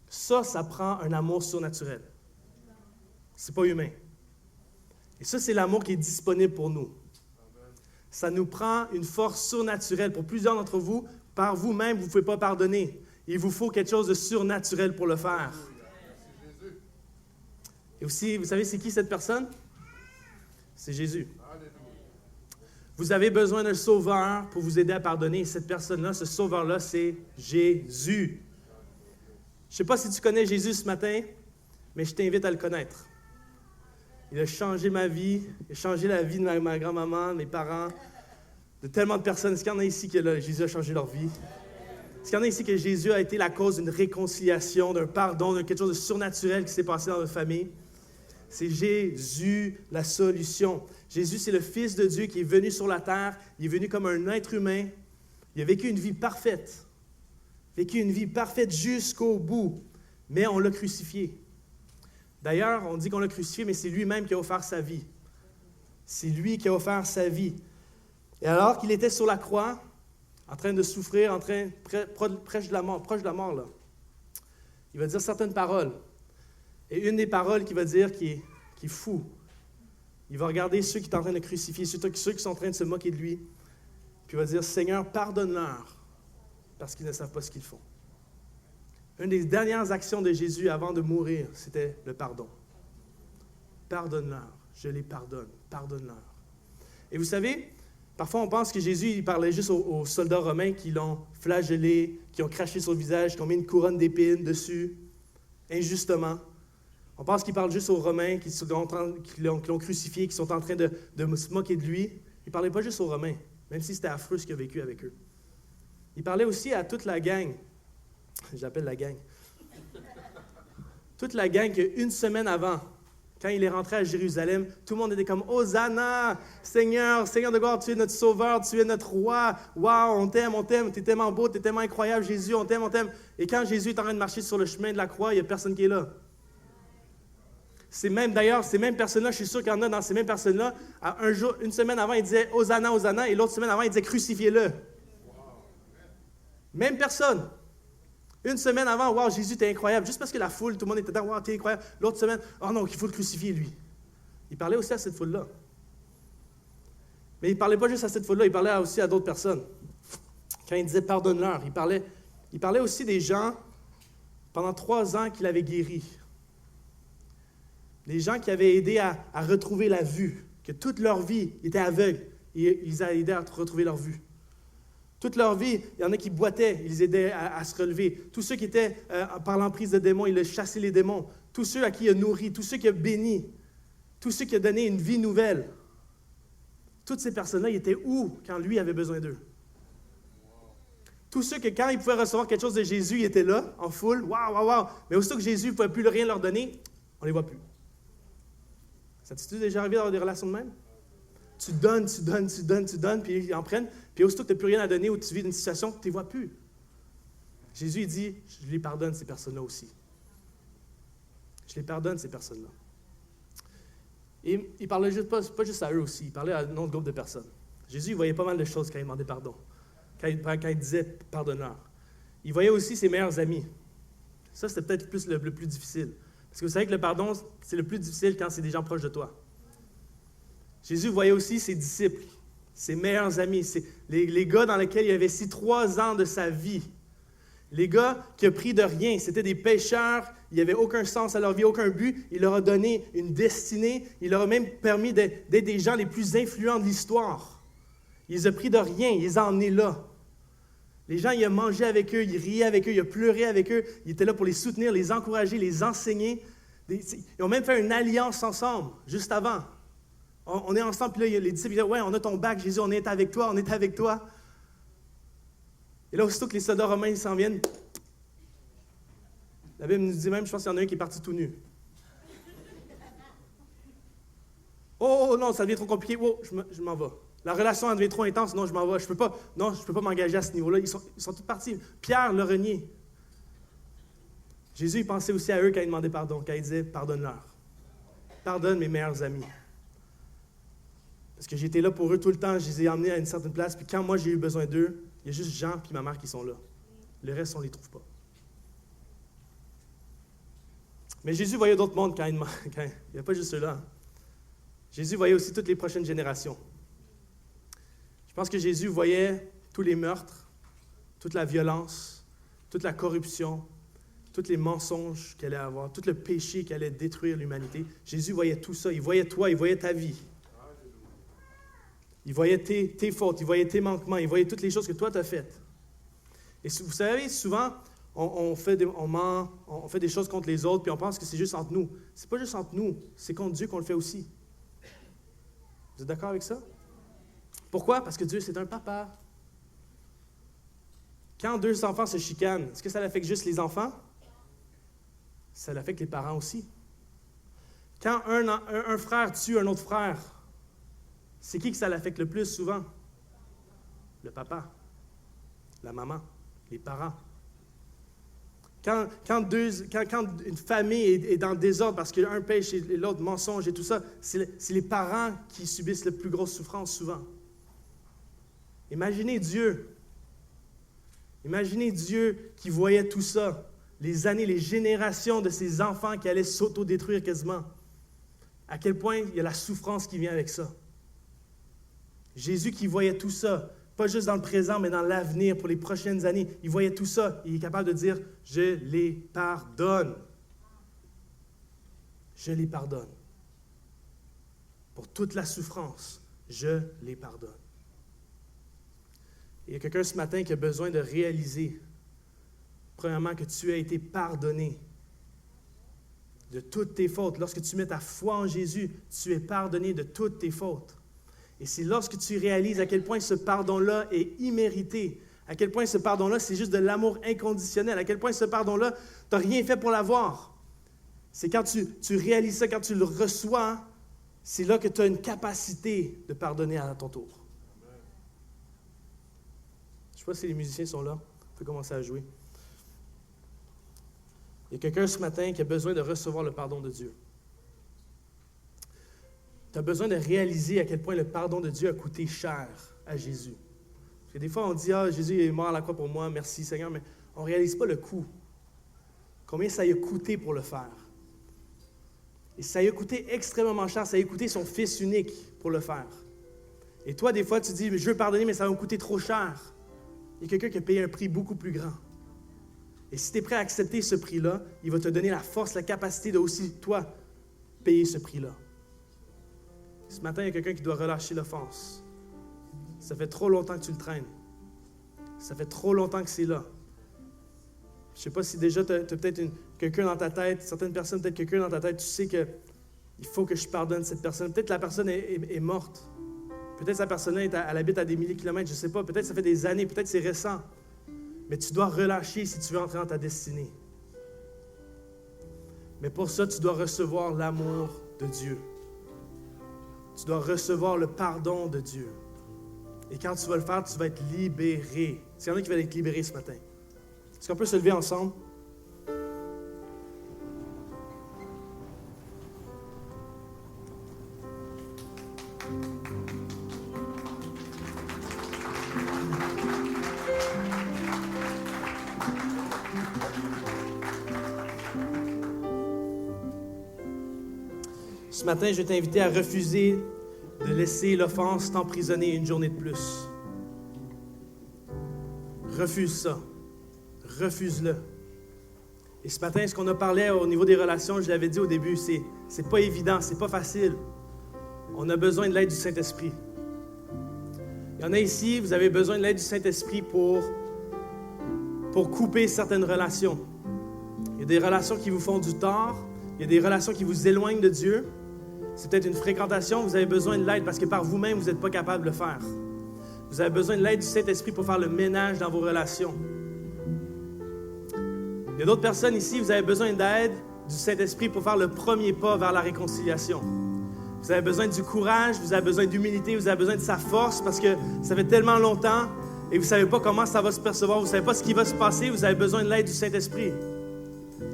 Speaker 1: Ça prend un amour surnaturel. C'est pas humain. Et ça, c'est l'amour qui est disponible pour nous. Ça nous prend une force surnaturelle. Pour plusieurs d'entre vous, par vous-même, vous ne pouvez pas pardonner. Il vous faut quelque chose de surnaturel pour le faire. Et aussi, vous savez, c'est qui cette personne? C'est Jésus. Vous avez besoin d'un sauveur pour vous aider à pardonner. Et cette personne-là, ce sauveur-là, c'est Jésus. Je ne sais pas si tu connais Jésus ce matin, mais je t'invite à le connaître. Il a changé ma vie, il a changé la vie de ma grand-maman, de mes parents, de tellement de personnes. Est-ce qu'il y en a ici que Jésus a changé leur vie? Est-ce qu'il y en a ici que Jésus a été la cause d'une réconciliation, d'un pardon, de quelque chose de surnaturel qui s'est passé dans notre famille? C'est Jésus la solution. Jésus, c'est le Fils de Dieu qui est venu sur la terre. Il est venu comme un être humain. Il a vécu une vie parfaite. Vécu une vie parfaite jusqu'au bout. Mais on l'a crucifié. D'ailleurs, on dit qu'on l'a crucifié, mais c'est lui-même qui a offert sa vie. C'est lui qui a offert sa vie. Et alors qu'il était sur la croix, en train de souffrir, proche de la mort, là, il va dire certaines paroles. Et une des paroles qu'il va dire qui est fou, il va regarder ceux qui sont en train de crucifier, ceux qui sont en train de se moquer de lui, puis il va dire, « Seigneur, pardonne-leur, parce qu'ils ne savent pas ce qu'ils font. » Une des dernières actions de Jésus avant de mourir, c'était le pardon. Pardonne-leur, je les pardonne, pardonne-leur. Et vous savez, parfois on pense que Jésus il parlait juste aux soldats romains qui l'ont flagellé, qui ont craché sur le visage, qui ont mis une couronne d'épines dessus, injustement. On pense qu'il parle juste aux Romains qui l'ont crucifié, qui sont en train de se moquer de lui. Il ne parlait pas juste aux Romains, même si c'était affreux ce qu'il a vécu avec eux. Il parlait aussi à toute la gang. J'appelle la gang. Toute la gang qu'une semaine avant, quand il est rentré à Jérusalem, tout le monde était comme « Hosanna! Seigneur, Seigneur de gloire, tu es notre sauveur, tu es notre roi. Wow, on t'aime, tu es tellement beau, tu es tellement incroyable, Jésus, on t'aime, on t'aime. » Et quand Jésus est en train de marcher sur le chemin de la croix, il n'y a personne qui est là. D'ailleurs, ces mêmes personnes-là, je suis sûr qu'il y en a dans ces mêmes personnes-là, une semaine avant, ils disaient « Hosanna, Hosanna » et l'autre semaine avant, ils disaient « Crucifiez-le ». Même personne. Une semaine avant, wow, Jésus, t'es incroyable. Juste parce que la foule, tout le monde était dedans, wow, t'es incroyable. L'autre semaine, oh non, il faut le crucifier, lui. Il parlait aussi à cette foule-là. Mais il ne parlait pas juste à cette foule-là, il parlait aussi à d'autres personnes. Quand il disait pardonne-leur, il parlait aussi des gens pendant 3 ans qu'il avait guéris. Des gens qui avaient aidé à retrouver la vue, que toute leur vie étaient aveugles, et ils ont aidé à retrouver leur vue. Toute leur vie, il y en a qui boitaient, ils les aidaient à se relever. Tous ceux qui étaient par l'emprise de démons, il a chassé les démons. Tous ceux à qui il a nourri, tous ceux qui a béni, tous ceux qui a donné une vie nouvelle. Toutes ces personnes-là, ils étaient où quand lui avait besoin d'eux? Tous ceux que quand ils pouvaient recevoir quelque chose de Jésus, ils étaient là, en foule, waouh, waouh, waouh. Mais aussitôt que Jésus ne pouvait plus rien leur donner, on ne les voit plus. Ça t'est déjà arrivé d'avoir des relations de même? Tu donnes, puis ils en prennent. Puis aussitôt que tu n'as plus rien à donner ou tu vis une situation, tu ne les vois plus. Jésus, il dit, je les pardonne, ces personnes-là aussi. Je les pardonne, ces personnes-là. Et il parlait pas juste à eux aussi, il parlait à un autre groupe de personnes. Jésus, il voyait pas mal de choses quand il demandait pardon, quand il disait pardonneur. Il voyait aussi ses meilleurs amis. Ça, c'était peut-être plus le plus difficile. Parce que vous savez que le pardon, c'est le plus difficile quand c'est des gens proches de toi. Jésus voyait aussi ses disciples, ses meilleurs amis, les gars dans lesquels il investit 3 ans de sa vie. Les gars qui ont pris de rien, c'était des pécheurs, il n'y avait aucun sens à leur vie, aucun but. Il leur a donné une destinée, il leur a même permis d'être des gens les plus influents de l'histoire. Il les a pris de rien, il les a emmenés là. Les gens, il a mangé avec eux, il riait avec eux, il a pleuré avec eux, il était là pour les soutenir, les encourager, les enseigner. Ils ont même fait une alliance ensemble, juste avant. On est ensemble, puis là, les disciples disent « Ouais, on a ton bac, Jésus, on est avec toi, on est avec toi. » Et là, aussitôt que les soldats romains ils s'en viennent, la Bible nous dit même, je pense qu'il y en a un qui est parti tout nu. Oh non, ça devient trop compliqué, oh, je m'en vais. La relation elle devient trop intense, non, je m'en vais. Je peux pas m'engager à ce niveau-là. Ils sont tous partis. Pierre le renié. Jésus, il pensait aussi à eux quand il demandait pardon, quand il disait « Pardonne-leur. Pardonne mes meilleurs amis. » Parce que j'étais là pour eux tout le temps, je les ai emmenés à une certaine place, puis quand moi j'ai eu besoin d'eux, il y a juste Jean et ma mère qui sont là. Le reste, on ne les trouve pas. Mais Jésus voyait d'autres mondes quand il n'y a pas juste ceux-là. Jésus voyait aussi toutes les prochaines générations. Je pense que Jésus voyait tous les meurtres, toute la violence, toute la corruption, tous les mensonges qu'elle allait avoir, tout le péché qui allait détruire l'humanité. Jésus voyait tout ça. Il voyait toi, il voyait ta vie. Il voyait tes fautes, il voyait tes manquements, il voyait toutes les choses que toi tu as faites. Et vous savez, souvent, on fait des choses contre les autres, puis on pense que c'est juste entre nous. C'est pas juste entre nous, c'est contre Dieu qu'on le fait aussi. Vous êtes d'accord avec ça? Pourquoi? Parce que Dieu, c'est un papa. Quand 2 enfants se chicanent, est-ce que ça l'affecte juste les enfants? Ça l'affecte les parents aussi. Quand un frère tue un autre frère, c'est qui que ça l'affecte le plus souvent? Le papa, la maman, les parents. Quand une famille est dans le désordre parce qu'un pêche et l'autre mensonge et tout ça, c'est les parents qui subissent la plus grosse souffrance souvent. Imaginez Dieu. Imaginez Dieu qui voyait tout ça, les années, les générations de ses enfants qui allaient s'autodétruire quasiment. À quel point il y a la souffrance qui vient avec ça. Jésus qui voyait tout ça, pas juste dans le présent, mais dans l'avenir, pour les prochaines années. Il voyait tout ça. Il est capable de dire, je les pardonne. Je les pardonne. Pour toute la souffrance, je les pardonne. Et il y a quelqu'un ce matin qui a besoin de réaliser, premièrement, que tu as été pardonné de toutes tes fautes. Lorsque tu mets ta foi en Jésus, tu es pardonné de toutes tes fautes. Et c'est lorsque tu réalises à quel point ce pardon-là est immérité, à quel point ce pardon-là, c'est juste de l'amour inconditionnel, à quel point ce pardon-là, tu n'as rien fait pour l'avoir. C'est quand tu réalises ça, quand tu le reçois, c'est là que tu as une capacité de pardonner à ton tour. Je ne sais pas si les musiciens sont là, on peut commencer à jouer. Il y a quelqu'un ce matin qui a besoin de recevoir le pardon de Dieu. Tu as besoin de réaliser à quel point le pardon de Dieu a coûté cher à Jésus. Parce que des fois, on dit « Ah, Jésus est mort à la croix pour moi, merci Seigneur », mais on ne réalise pas le coût. Combien ça lui a coûté pour le faire. Et ça lui a coûté extrêmement cher. Ça lui a coûté son fils unique pour le faire. Et toi, des fois, tu dis, je veux pardonner, mais ça va me coûter trop cher. Il y a quelqu'un qui a payé un prix beaucoup plus grand. Et si tu es prêt à accepter ce prix-là, il va te donner la force, la capacité de aussi, toi, payer ce prix-là. Ce matin, il y a quelqu'un qui doit relâcher l'offense. Ça fait trop longtemps que tu le traînes. Ça fait trop longtemps que c'est là. Je ne sais pas si déjà tu as peut-être quelqu'un dans ta tête, certaines personnes, peut-être quelqu'un dans ta tête, tu sais qu'il faut que je pardonne cette personne. Peut-être la personne est morte. Peut-être sa personne, elle habite à des milliers de kilomètres, je ne sais pas. Peut-être ça fait des années, peut-être c'est récent. Mais tu dois relâcher si tu veux entrer dans ta destinée. Mais pour ça, tu dois recevoir l'amour de Dieu. Tu dois recevoir le pardon de Dieu. Et quand tu vas le faire, tu vas être libéré. Est-ce qu'il y en a qui veulent être libérés ce matin? Est-ce qu'on peut se lever ensemble? Ce matin, je vais t'inviter à refuser de laisser l'offense t'emprisonner une journée de plus. Refuse ça. Refuse-le. Et ce matin, ce qu'on a parlé au niveau des relations, je l'avais dit au début, c'est pas évident, c'est pas facile. On a besoin de l'aide du Saint-Esprit. Il y en a ici, vous avez besoin de l'aide du Saint-Esprit pour couper certaines relations. Il y a des relations qui vous font du tort, il y a des relations qui vous éloignent de Dieu. C'est peut-être une fréquentation, vous avez besoin de l'aide parce que par vous-même, vous n'êtes pas capable de le faire. Vous avez besoin de l'aide du Saint-Esprit pour faire le ménage dans vos relations. Il y a d'autres personnes ici, vous avez besoin d'aide du Saint-Esprit pour faire le premier pas vers la réconciliation. Vous avez besoin du courage, vous avez besoin d'humilité, vous avez besoin de sa force parce que ça fait tellement longtemps et vous ne savez pas comment ça va se percevoir, vous ne savez pas ce qui va se passer, vous avez besoin de l'aide du Saint-Esprit.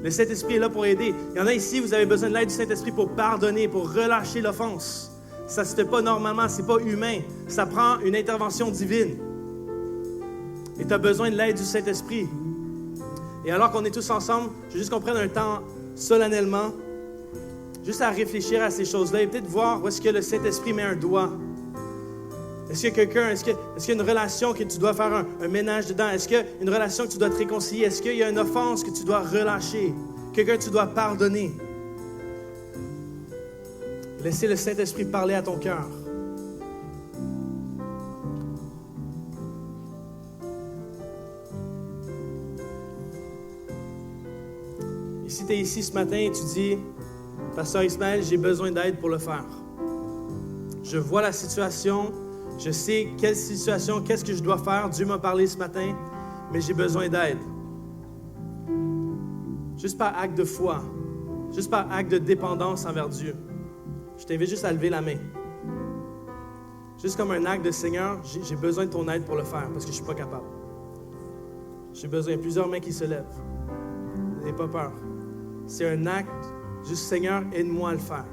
Speaker 1: Le Saint-Esprit est là pour aider. Il y en a ici, vous avez besoin de l'aide du Saint-Esprit pour pardonner, pour relâcher l'offense. Ça ne se fait pas normalement, ce n'est pas humain. Ça prend une intervention divine. Et tu as besoin de l'aide du Saint-Esprit. Et alors qu'on est tous ensemble, je veux juste qu'on prenne un temps solennellement, juste à réfléchir à ces choses-là et peut-être voir où est-ce que le Saint-Esprit met un doigt. Est-ce qu'il y a quelqu'un, est-ce qu'il y a une relation que tu dois faire un ménage dedans? Est-ce qu'il y a une relation que tu dois te réconcilier? Est-ce qu'il y a une offense que tu dois relâcher? Quelqu'un que tu dois pardonner? Laissez le Saint-Esprit parler à ton cœur. Et si tu es ici ce matin et tu dis, Pasteur Ismaël, j'ai besoin d'aide pour le faire. Je vois la situation. Je sais quelle situation, qu'est-ce que je dois faire. Dieu m'a parlé ce matin, mais j'ai besoin d'aide. Juste par acte de foi, juste par acte de dépendance envers Dieu. Je t'invite juste à lever la main. Juste comme un acte de Seigneur, j'ai besoin de ton aide pour le faire parce que je ne suis pas capable. J'ai besoin de plusieurs mains qui se lèvent. N'ayez pas peur. C'est un acte, juste Seigneur, aide-moi à le faire.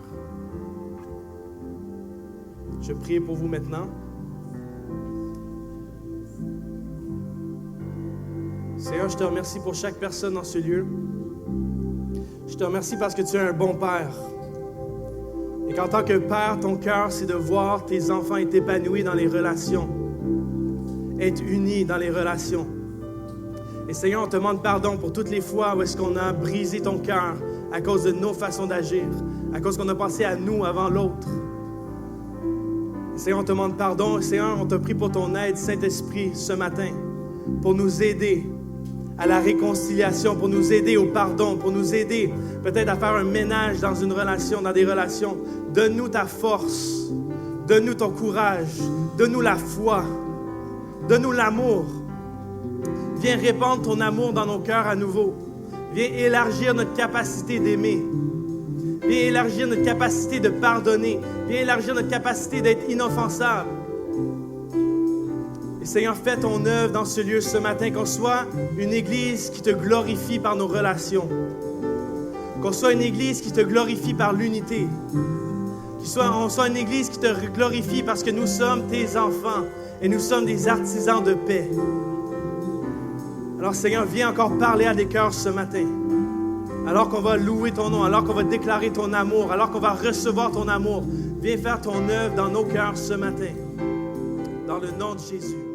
Speaker 1: Je prie pour vous maintenant. Seigneur, je te remercie pour chaque personne dans ce lieu. Je te remercie parce que tu es un bon Père. Et qu'en tant que Père, ton cœur, c'est de voir tes enfants être épanouis dans les relations, être unis dans les relations. Et Seigneur, on te demande pardon pour toutes les fois où est-ce qu'on a brisé ton cœur à cause de nos façons d'agir, à cause qu'on a pensé à nous avant l'autre. Et Seigneur, on te demande pardon. Seigneur, on te prie pour ton aide, Saint-Esprit, ce matin, pour nous aider à la réconciliation, pour nous aider au pardon, pour nous aider peut-être à faire un ménage dans une relation, dans des relations. Donne-nous ta force, donne-nous ton courage, donne-nous la foi, donne-nous l'amour. Viens répandre ton amour dans nos cœurs à nouveau. Viens élargir notre capacité d'aimer. Viens élargir notre capacité de pardonner. Viens élargir notre capacité d'être inoffensable. Seigneur, fais ton œuvre dans ce lieu ce matin, qu'on soit une église qui te glorifie par nos relations, qu'on soit une église qui te glorifie par l'unité, qu'on soit une église qui te glorifie parce que nous sommes tes enfants et nous sommes des artisans de paix. Alors Seigneur, viens encore parler à des cœurs ce matin. Alors qu'on va louer ton nom, alors qu'on va déclarer ton amour, alors qu'on va recevoir ton amour, viens faire ton œuvre dans nos cœurs ce matin. Dans le nom de Jésus.